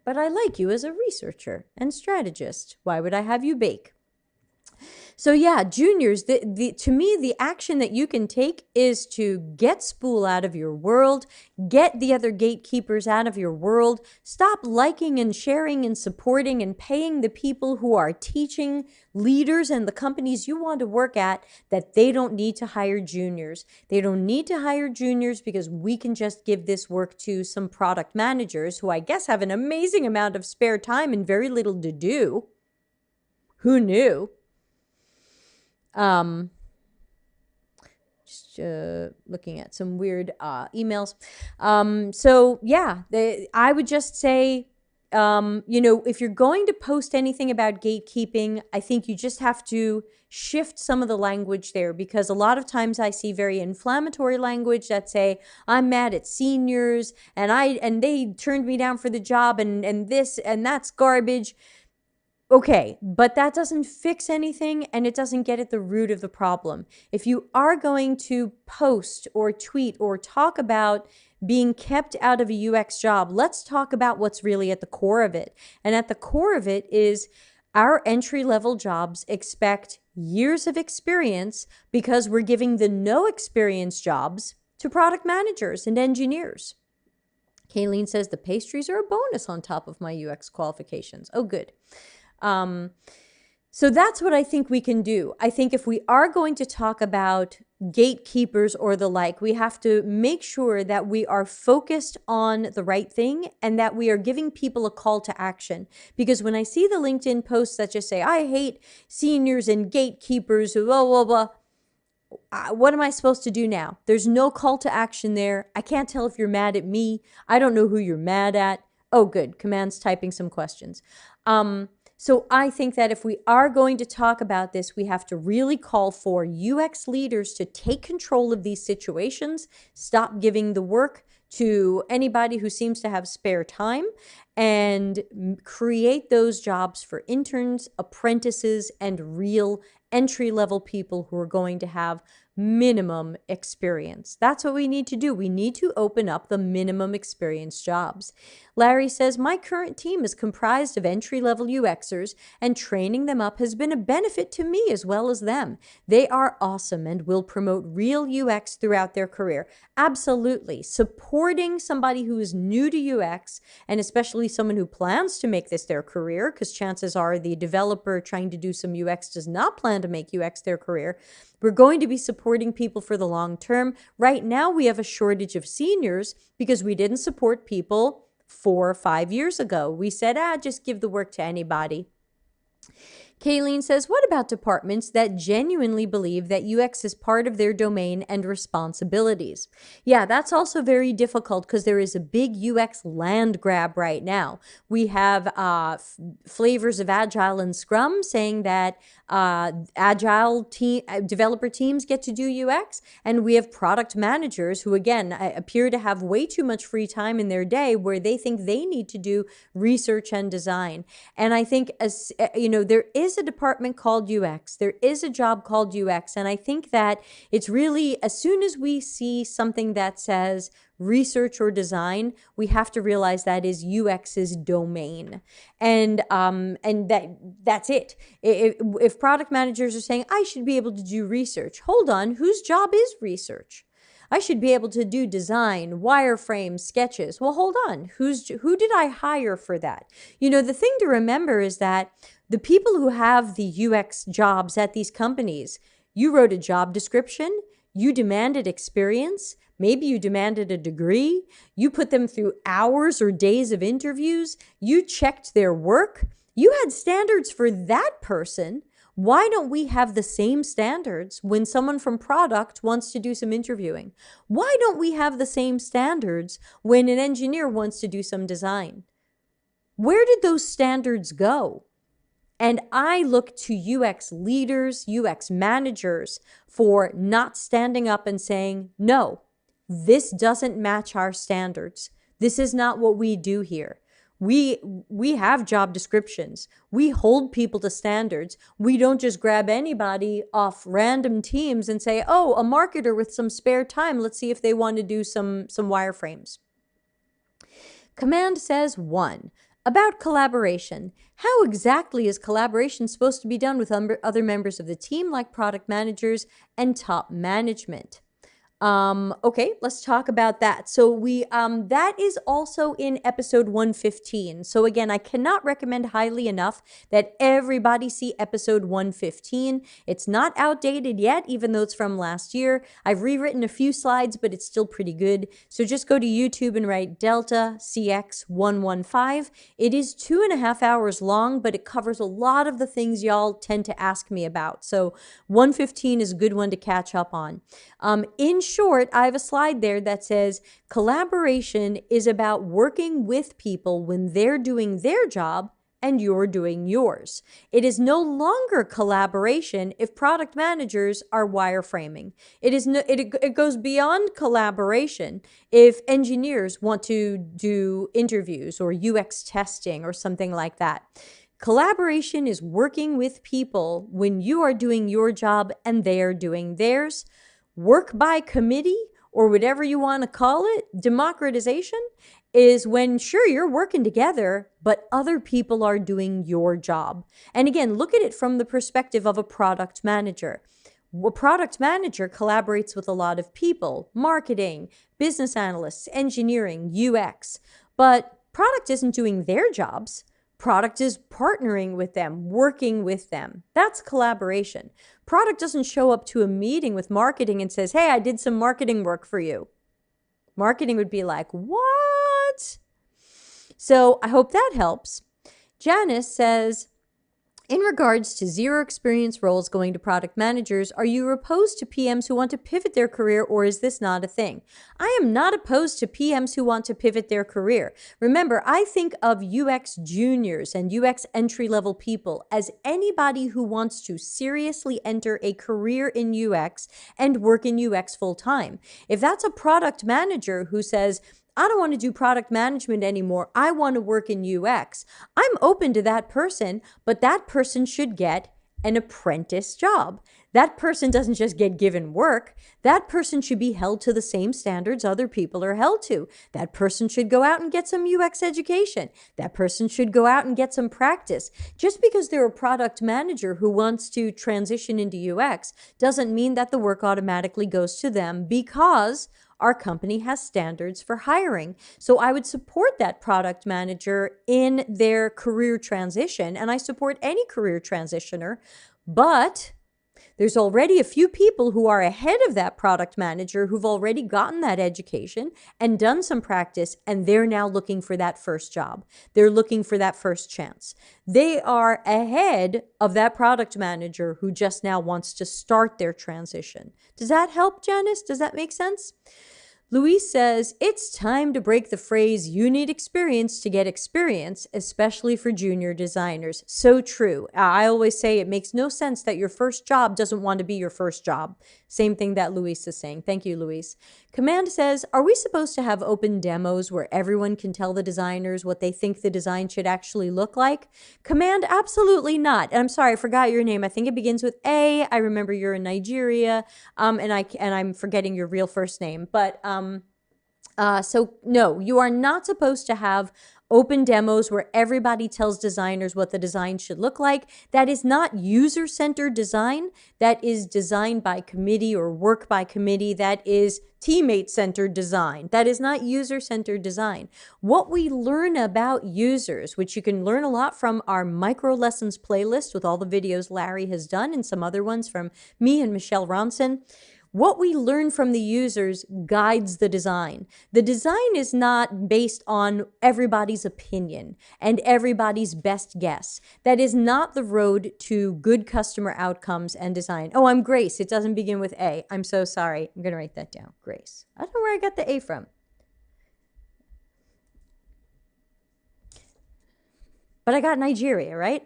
But I like you as a researcher and strategist. Why would I have you bake? So yeah, juniors, to me, the action that you can take is to get Spool out of your world, get the other gatekeepers out of your world, stop liking and sharing and supporting and paying the people who are teaching leaders and the companies you want to work at that they don't need to hire juniors. They don't need to hire juniors because we can just give this work to some product managers who I guess have an amazing amount of spare time and very little to do. Who knew? Just looking at some weird emails. So yeah, I would just say, if you're going to post anything about gatekeeping, I think you just have to shift some of the language there, because a lot of times I see very inflammatory language that say, I'm mad at seniors and they turned me down for the job and this and that's garbage. Okay, but that doesn't fix anything and it doesn't get at the root of the problem. If you are going to post or tweet or talk about being kept out of a UX job, let's talk about what's really at the core of it. And at the core of it is our entry-level jobs expect years of experience because we're giving the no experience jobs to product managers and engineers. Kayleen says the pastries are a bonus on top of my UX qualifications. Oh, good. So that's what I think we can do. I think if we are going to talk about gatekeepers or the like, we have to make sure that we are focused on the right thing and that we are giving people a call to action. Because when I see the LinkedIn posts that just say, I hate seniors and gatekeepers, blah, blah, blah, what am I supposed to do now? There's no call to action there. I can't tell if you're mad at me. I don't know who you're mad at. Oh, good. Command's typing some questions. So I think that if we are going to talk about this, we have to really call for UX leaders to take control of these situations, stop giving the work to anybody who seems to have spare time, and create those jobs for interns, apprentices, and real entry-level people who are going to have minimum experience. That's what we need to do. We need to open up the minimum experience jobs. Larry says, my current team is comprised of entry-level UXers, and training them up has been a benefit to me as well as them. They are awesome and will promote real UX throughout their career. Absolutely. Supporting somebody who is new to UX, and especially someone who plans to make this their career, because chances are the developer trying to do some UX does not plan to make UX their career. We're going to be supporting people for the long term. Right now, we have a shortage of seniors because we didn't support people 4 or 5 years ago. We said, just give the work to anybody. Kayleen says, what about departments that genuinely believe that UX is part of their domain and responsibilities? Yeah, that's also very difficult because there is a big UX land grab right now. We have flavors of Agile and Scrum saying that Agile developer teams get to do UX, and we have product managers who, again, appear to have way too much free time in their day where they think they need to do research and design. And I think, there is a department called UX. There is a job called UX. And I think that it's really, as soon as we see something that says research or design, we have to realize that is UX's domain. And that's it. If product managers are saying, I should be able to do research, hold on, whose job is research? I should be able to do design, wireframes, sketches. Well, hold on. Who did I hire for that? The thing to remember is that the people who have the UX jobs at these companies, you wrote a job description, you demanded experience, maybe you demanded a degree, you put them through hours or days of interviews, you checked their work, you had standards for that person. Why don't we have the same standards when someone from product wants to do some interviewing? Why don't we have the same standards when an engineer wants to do some design? Where did those standards go? And I look to UX leaders, UX managers for not standing up and saying, no, this doesn't match our standards. This is not what we do here. We have job descriptions. We hold people to standards. We don't just grab anybody off random teams and say, oh, a marketer with some spare time, let's see if they want to do some wireframes. Command says 1. About collaboration. How exactly is collaboration supposed to be done with other members of the team, like product managers and top management? Okay, let's talk about that. So that is also in episode 115. So again, I cannot recommend highly enough that everybody see episode 115. It's not outdated yet, even though it's from last year. I've rewritten a few slides, but it's still pretty good. So just go to YouTube and write Delta CX 115. It is 2.5 hours long, but it covers a lot of the things y'all tend to ask me about. So 115 is a good one to catch up on. In short, I have a slide there that says collaboration is about working with people when they're doing their job and you're doing yours. It is no longer collaboration if product managers are wireframing. It goes beyond collaboration if engineers want to do interviews or UX testing or something like that. Collaboration is working with people when you are doing your job and they are doing theirs. Work by committee, or whatever you want to call it, democratization, is when, sure, you're working together, but other people are doing your job. And again, look at it from the perspective of a product manager. A product manager collaborates with a lot of people, marketing, business analysts, engineering, UX, but product isn't doing their jobs. Product is partnering with them, working with them. That's collaboration. Product doesn't show up to a meeting with marketing and says, hey, I did some marketing work for you. Marketing would be like, what? So I hope that helps. Janice says, in regards to zero experience roles going to product managers, are you opposed to PMs who want to pivot their career, or is this not a thing? I am not opposed to PMs who want to pivot their career. Remember, I think of UX juniors and UX entry-level people as anybody who wants to seriously enter a career in UX and work in UX full-time. If that's a product manager who says, I don't want to do product management anymore, I want to work in UX, I'm open to that person, but that person should get an apprentice job. That person doesn't just get given work. That person should be held to the same standards other people are held to. That person should go out and get some UX education. That person should go out and get some practice. Just because they're a product manager who wants to transition into UX doesn't mean that the work automatically goes to them, because our company has standards for hiring. So I would support that product manager in their career transition, and I support any career transitioner, but there's already a few people who are ahead of that product manager who've already gotten that education and done some practice, and they're now looking for that first job. They're looking for that first chance. They are ahead of that product manager who just now wants to start their transition. Does that help, Janice? Does that make sense? Luis says, it's time to break the phrase, you need experience to get experience, especially for junior designers. So true. I always say it makes no sense that your first job doesn't want to be your first job. Same thing that Luis is saying. Thank you, Luis. Command says, are we supposed to have open demos where everyone can tell the designers what they think the design should actually look like? Command, absolutely not. And I'm sorry, I forgot your name. I think it begins with A. I remember you're in Nigeria, and I'm forgetting your real first name. But so no, you are not supposed to have open demos where everybody tells designers what the design should look like. That is not user-centered design. That is design by committee or work by committee. That is teammate-centered design. That is not user-centered design. What we learn about users, which you can learn a lot from our micro lessons playlist with all the videos Larry has done and some other ones from me and Michelle Ronson, what we learn from the users guides the design. The design is not based on everybody's opinion and everybody's best guess. That is not the road to good customer outcomes and design. Oh, I'm Grace. It doesn't begin with A. I'm so sorry. I'm going to write that down. Grace. I don't know where I got the A from. But I got Nigeria, right?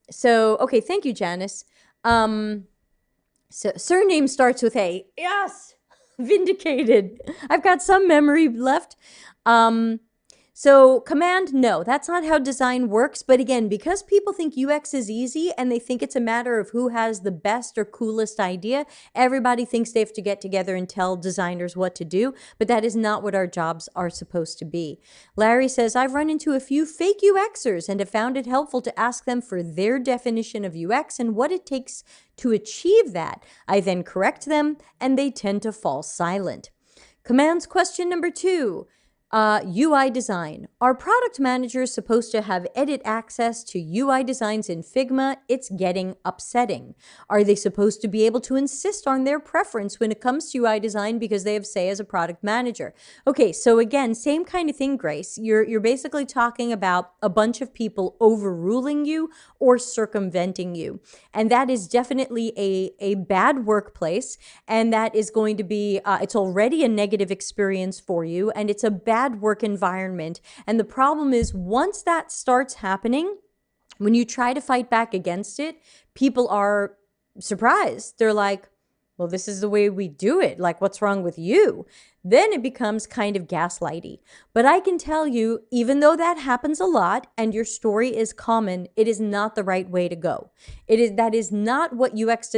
So, okay, thank you, Janice. So surname starts with A. Yes, vindicated. I've got some memory left. So command, no, that's not how design works. But again, because people think UX is easy and they think it's a matter of who has the best or coolest idea, everybody thinks they have to get together and tell designers what to do. But that is not what our jobs are supposed to be. Larry says, I've run into a few fake UXers and have found it helpful to ask them for their definition of UX and what it takes to achieve that. I then correct them and they tend to fall silent. Command's question number 2. UI design. Are product managers supposed to have edit access to UI designs in Figma? It's getting upsetting. Are they supposed to be able to insist on their preference when it comes to UI design because they have say as a product manager? Okay, so again, same kind of thing, Grace. You're basically talking about a bunch of people overruling you or circumventing you. And that is definitely a bad workplace, and that is going to be, it's already a negative experience for you, and it's a bad work environment. And the problem is, once that starts happening, when you try to fight back against it, people are surprised. They're like, well, this is the way we do it. Like, what's wrong with you? Then it becomes kind of gaslighty. But I can tell you, even though that happens a lot and your story is common, it is not the right way to go. That is not what UX,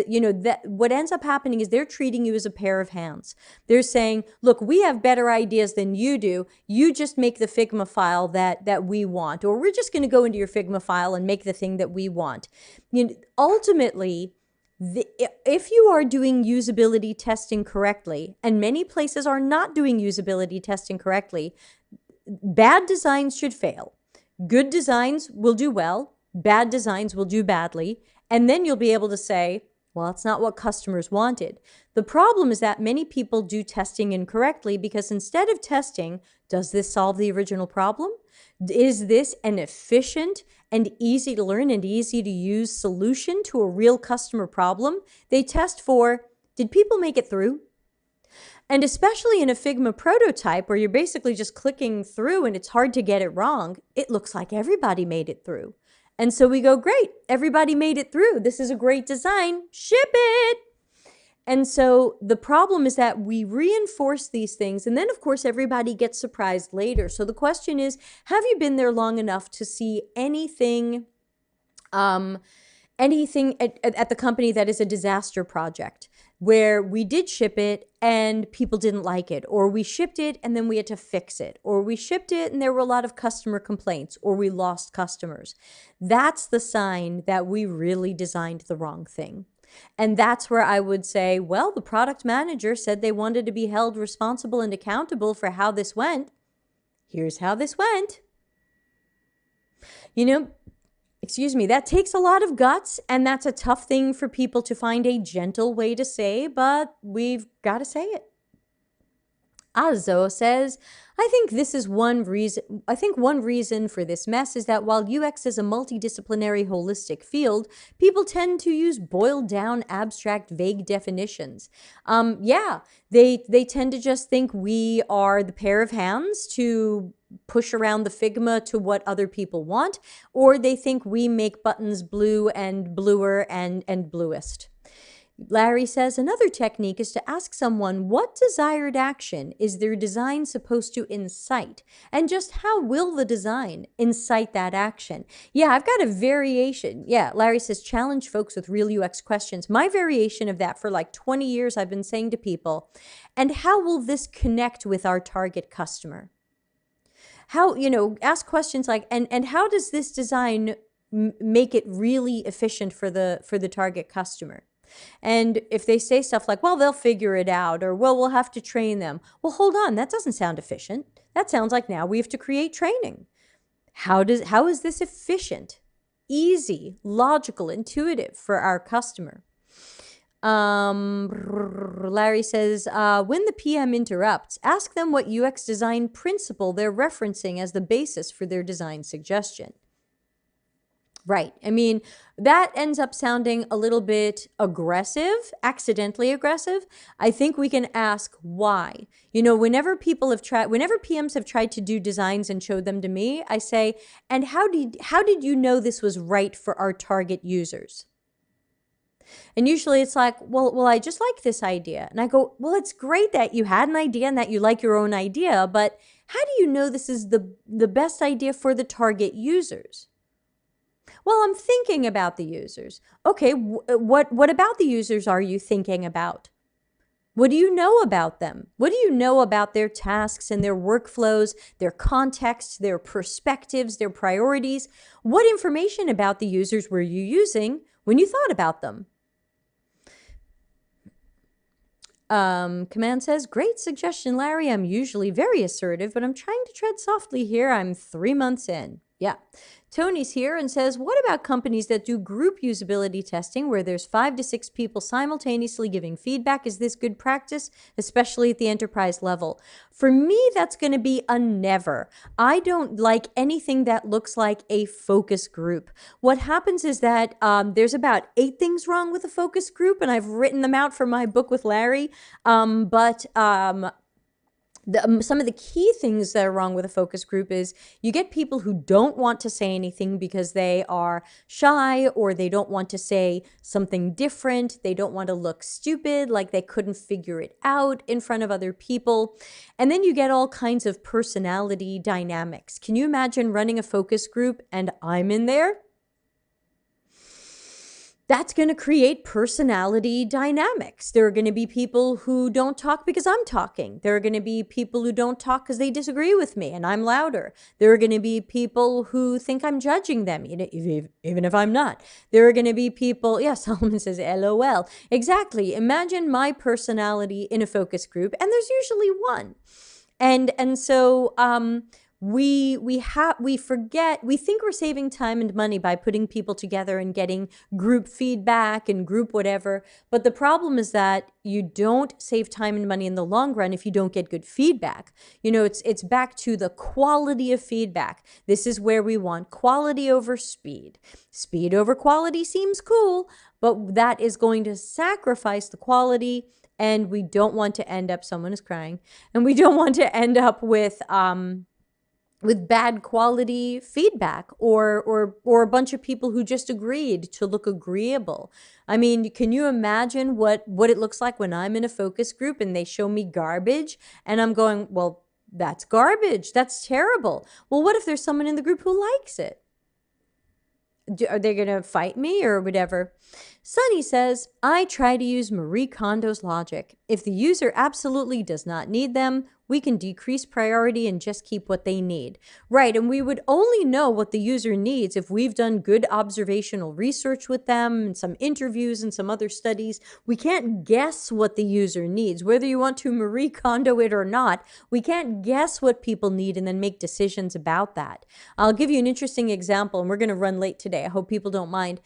what ends up happening is they're treating you as a pair of hands. They're saying, look, we have better ideas than you do. You just make the Figma file that we want, or we're just going to go into your Figma file and make the thing that we want. Ultimately, If you are doing usability testing correctly, and many places are not doing usability testing correctly, bad designs should fail. Good designs will do well. Bad designs will do badly. And then you'll be able to say, well, it's not what customers wanted. The problem is that many people do testing incorrectly because instead of testing, does this solve the original problem? Is this an efficient and easy to learn and easy to use solution to a real customer problem? They test for, did people make it through? And especially in a Figma prototype where you're basically just clicking through and it's hard to get it wrong, it looks like everybody made it through. And so we go, great, everybody made it through. This is a great design, ship it. And so the problem is that we reinforce these things, and then of course everybody gets surprised later. So the question is, have you been there long enough to see anything at the company that is a disaster project, where we did ship it and people didn't like it, or we shipped it and then we had to fix it, or we shipped it and there were a lot of customer complaints, or we lost customers? That's the sign that we really designed the wrong thing. And that's where I would say, well, the product manager said they wanted to be held responsible and accountable for how this went. Here's how this went. You know, excuse me, that takes a lot of guts, and that's a tough thing for people to find a gentle way to say, but we've got to say it. Azo says, I think one reason for this mess is that while UX is a multidisciplinary holistic field, people tend to use boiled down, abstract, vague definitions. They tend to just think we are the pair of hands to push around the Figma to what other people want, or they think we make buttons blue and bluer and bluest. Larry says another technique is to ask someone what desired action is their design supposed to incite, and just how will the design incite that action? Yeah, I've got a variation. Yeah, Larry says challenge folks with real UX questions. My variation of that for like 20 years I've been saying to people, and how will this connect with our target customer? How, ask questions like, and how does this design make it really efficient for the target customer? And if they say stuff like, well, they'll figure it out, or, well, we'll have to train them. Well, hold on, that doesn't sound efficient. That sounds like now we have to create training. How is this efficient, easy, logical, intuitive for our customer? Larry says, when the PM interrupts, ask them what UX design principle they're referencing as the basis for their design suggestion. Right. I mean, that ends up sounding a little bit aggressive, accidentally aggressive. I think we can ask why. Whenever PMs have tried to do designs and showed them to me, I say, and how did you know this was right for our target users? And usually it's like, well, I just like this idea. And I go, well, it's great that you had an idea and that you like your own idea, but how do you know this is the best idea for the target users? Well, I'm thinking about the users. Okay, what about the users are you thinking about? What do you know about them? What do you know about their tasks and their workflows, their context, their perspectives, their priorities? What information about the users were you using when you thought about them? Command says, great suggestion, Larry. I'm usually very assertive, but I'm trying to tread softly here. I'm 3 months in. Yeah. Tony's here and says, what about companies that do group usability testing where there's 5 to 6 people simultaneously giving feedback? Is this good practice, especially at the enterprise level? For me, that's going to be a never. I don't like anything that looks like a focus group. What happens is that there's about 8 things wrong with a focus group, and I've written them out for my book with Larry. Some of the key things that are wrong with a focus group is you get people who don't want to say anything because they are shy, or they don't want to say something different. They don't want to look stupid, like they couldn't figure it out in front of other people. And then you get all kinds of personality dynamics. Can you imagine running a focus group and I'm in there? That's going to create personality dynamics. There are going to be people who don't talk because I'm talking. There are going to be people who don't talk because they disagree with me and I'm louder. There are going to be people who think I'm judging them, even if I'm not. There are going to be people, yeah, Solomon says, LOL. Exactly. Imagine my personality in a focus group, and there's usually one. And so we forget, we think we're saving time and money by putting people together and getting group feedback and group whatever. But the problem is that you don't save time and money in the long run if you don't get good feedback. It's back to the quality of feedback. This is where we want quality over speed. Speed over quality seems cool, but that is going to sacrifice the quality. And we don't want to end up, someone is crying, and we don't want to end up with bad quality feedback or a bunch of people who just agreed to look agreeable. I mean, can you imagine what it looks like when I'm in a focus group and they show me garbage and I'm going, well, that's garbage. That's terrible. Well, what if there's someone in the group who likes it? Are they going to fight me or whatever? Sunny says, I try to use Marie Kondo's logic. If the user absolutely does not need them, we can decrease priority and just keep what they need. Right, and we would only know what the user needs if we've done good observational research with them and some interviews and some other studies. We can't guess what the user needs. Whether you want to Marie Kondo it or not, we can't guess what people need and then make decisions about that. I'll give you an interesting example, and we're going to run late today. I hope people don't mind.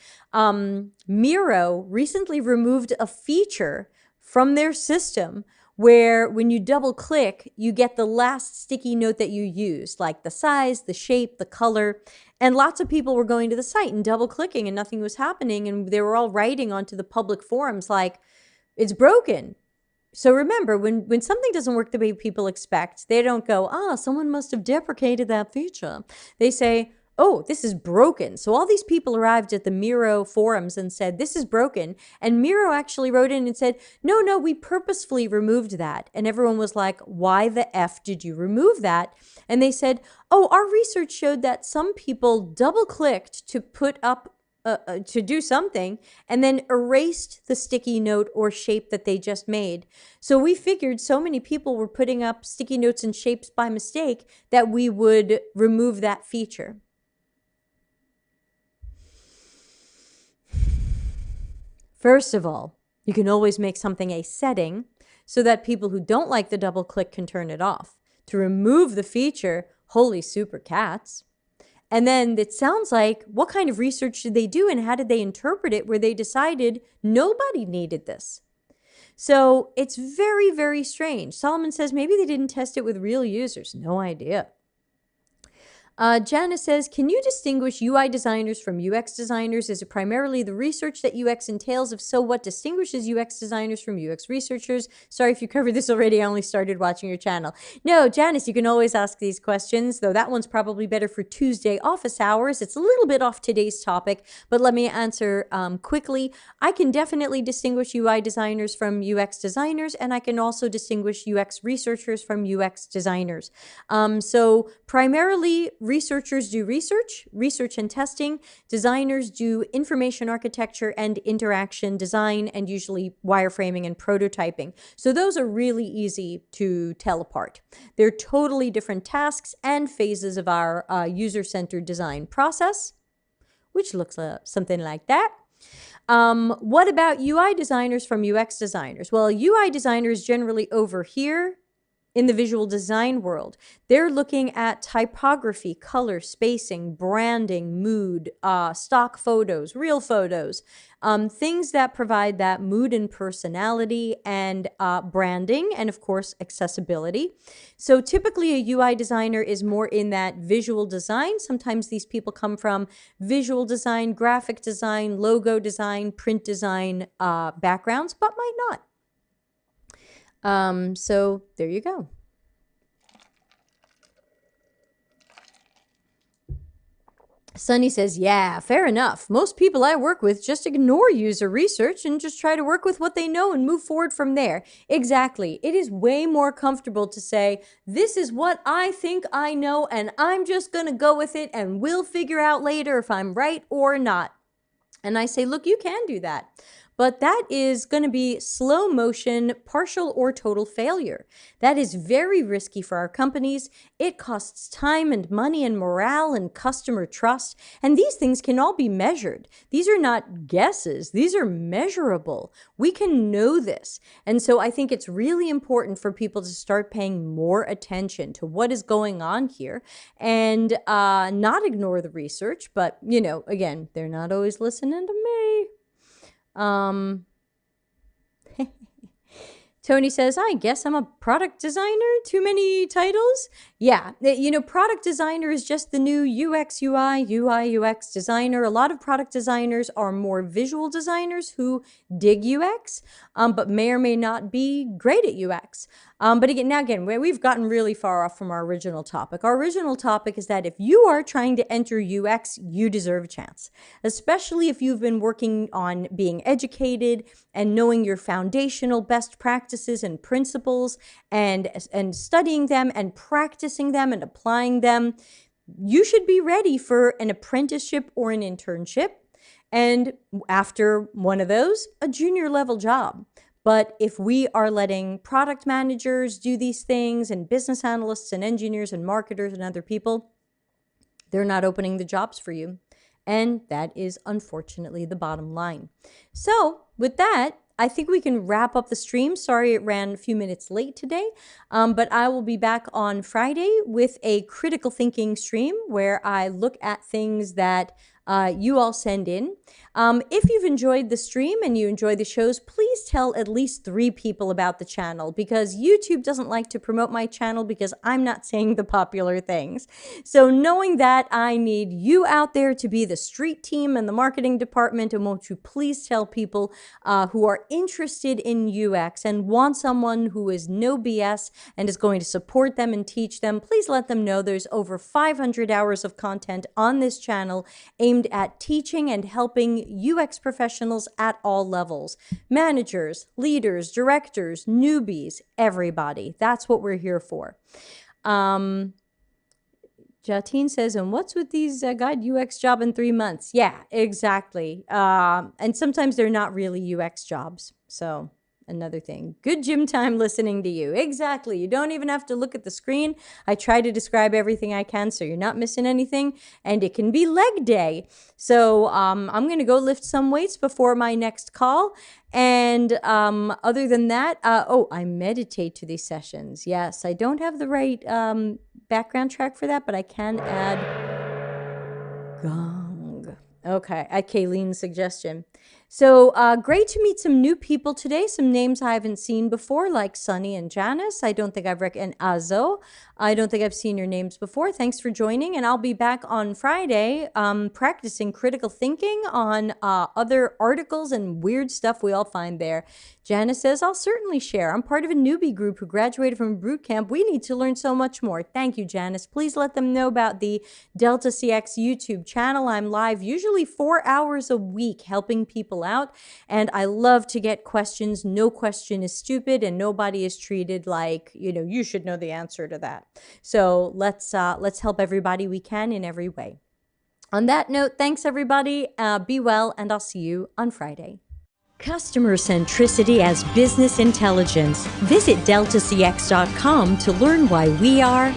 Miro recently removed a feature from their system where when you double click, you get the last sticky note that you used, like the size, the shape, the color. And lots of people were going to the site and double clicking and nothing was happening. And they were all writing onto the public forums like, it's broken. So remember, when something doesn't work the way people expect, they don't go, someone must have deprecated that feature. They say, oh, this is broken. So all these people arrived at the Miro forums and said, this is broken. And Miro actually wrote in and said, no, we purposefully removed that. And everyone was like, why the F did you remove that? And they said, oh, our research showed that some people double-clicked to put up to do something and then erased the sticky note or shape that they just made. So we figured so many people were putting up sticky notes and shapes by mistake that we would remove that feature. First of all, you can always make something a setting so that people who don't like the double click can turn it off. To remove the feature, holy super cats. And then it sounds like, what kind of research did they do and how did they interpret it where they decided nobody needed this? So it's very, very strange. Solomon says maybe they didn't test it with real users. No idea. Janice says, can you distinguish UI designers from UX designers? Is it primarily the research that UX entails? If so, what distinguishes UX designers from UX researchers? Sorry if you covered this already. I only started watching your channel. No, Janice, you can always ask these questions, though that one's probably better for Tuesday office hours. It's a little bit off today's topic, but let me answer quickly. I can definitely distinguish UI designers from UX designers, and I can also distinguish UX researchers from UX designers. So primarily, researchers do research and testing. Designers do information architecture and interaction design, and usually wireframing and prototyping. So those are really easy to tell apart. They're totally different tasks and phases of our user-centered design process, which looks something like that. What about UI designers from UX designers? Well, UI designers generally over here in the visual design world. They're looking at typography, color, spacing, branding, mood, stock photos, real photos, things that provide that mood and personality and branding, and of course, accessibility. So typically a UI designer is more in that visual design. Sometimes these people come from visual design, graphic design, logo design, print design backgrounds, but might not. So there you go. Sunny says, yeah, fair enough. Most people I work with just ignore user research and just try to work with what they know and move forward from there. Exactly. It is way more comfortable to say, this is what I think I know and I'm just going to go with it and we'll figure out later if I'm right or not. And I say, look, you can do that. But that is going to be slow motion, partial or total failure. That is very risky for our companies. It costs time and money and morale and customer trust. And these things can all be measured. These are not guesses. These are measurable. We can know this. And so I think it's really important for people to start paying more attention to what is going on here and not ignore the research. But, again, they're not always listening to me. Tony says, I guess I'm a product designer. Too many titles? Yeah, product designer is just the new UX, UI, UX designer. A lot of product designers are more visual designers who dig UX, but may or may not be great at UX. But again, we've gotten really far off from our original topic. Our original topic is that if you are trying to enter UX, you deserve a chance, especially if you've been working on being educated and knowing your foundational best practices and principles and studying them and practicing them and applying them. You should be ready for an apprenticeship or an internship. And after one of those, a junior level job. But if we are letting product managers do these things and business analysts and engineers and marketers and other people, they're not opening the jobs for you. And that is unfortunately the bottom line. So with that, I think we can wrap up the stream. Sorry it ran a few minutes late today, but I will be back on Friday with a critical thinking stream where I look at things that you all send in. If you've enjoyed the stream and you enjoy the shows, please tell at least 3 people about the channel, because YouTube doesn't like to promote my channel because I'm not saying the popular things. So knowing that, I need you out there to be the street team and the marketing department, and won't you please tell people who are interested in UX and want someone who is no BS and is going to support them and teach them. Please let them know there's over 500 hours of content on this channel aimed at teaching and helping UX professionals at all levels. Managers, leaders, directors, newbies, everybody. That's what we're here for. Jatine says, and what's with these guide UX job in 3 months? Yeah, exactly. And sometimes they're not really UX jobs. So another thing. Good gym time listening to you. Exactly. You don't even have to look at the screen. I try to describe everything I can so you're not missing anything. And it can be leg day. So I'm going to go lift some weights before my next call. And other than that, I meditate to these sessions. Yes, I don't have the right background track for that, but I can add gong. Okay, at Kayleen's suggestion. So great to meet some new people today, some names I haven't seen before, like Sunny and Janice. I don't think I've and Azo. I don't think I've seen your names before. Thanks for joining, and I'll be back on Friday practicing critical thinking on other articles and weird stuff we all find there. Janice says, I'll certainly share. I'm part of a newbie group who graduated from boot camp. We need to learn so much more. Thank you, Janice. Please let them know about the Delta CX YouTube channel. I'm live usually 4 hours a week helping people out, and I love to get questions. No question is stupid, and nobody is treated like, you should know the answer to that. So let's help everybody we can in every way. On that note, thanks everybody. Be well, and I'll see you on Friday. Customer centricity as business intelligence. Visit deltacx.com to learn why we are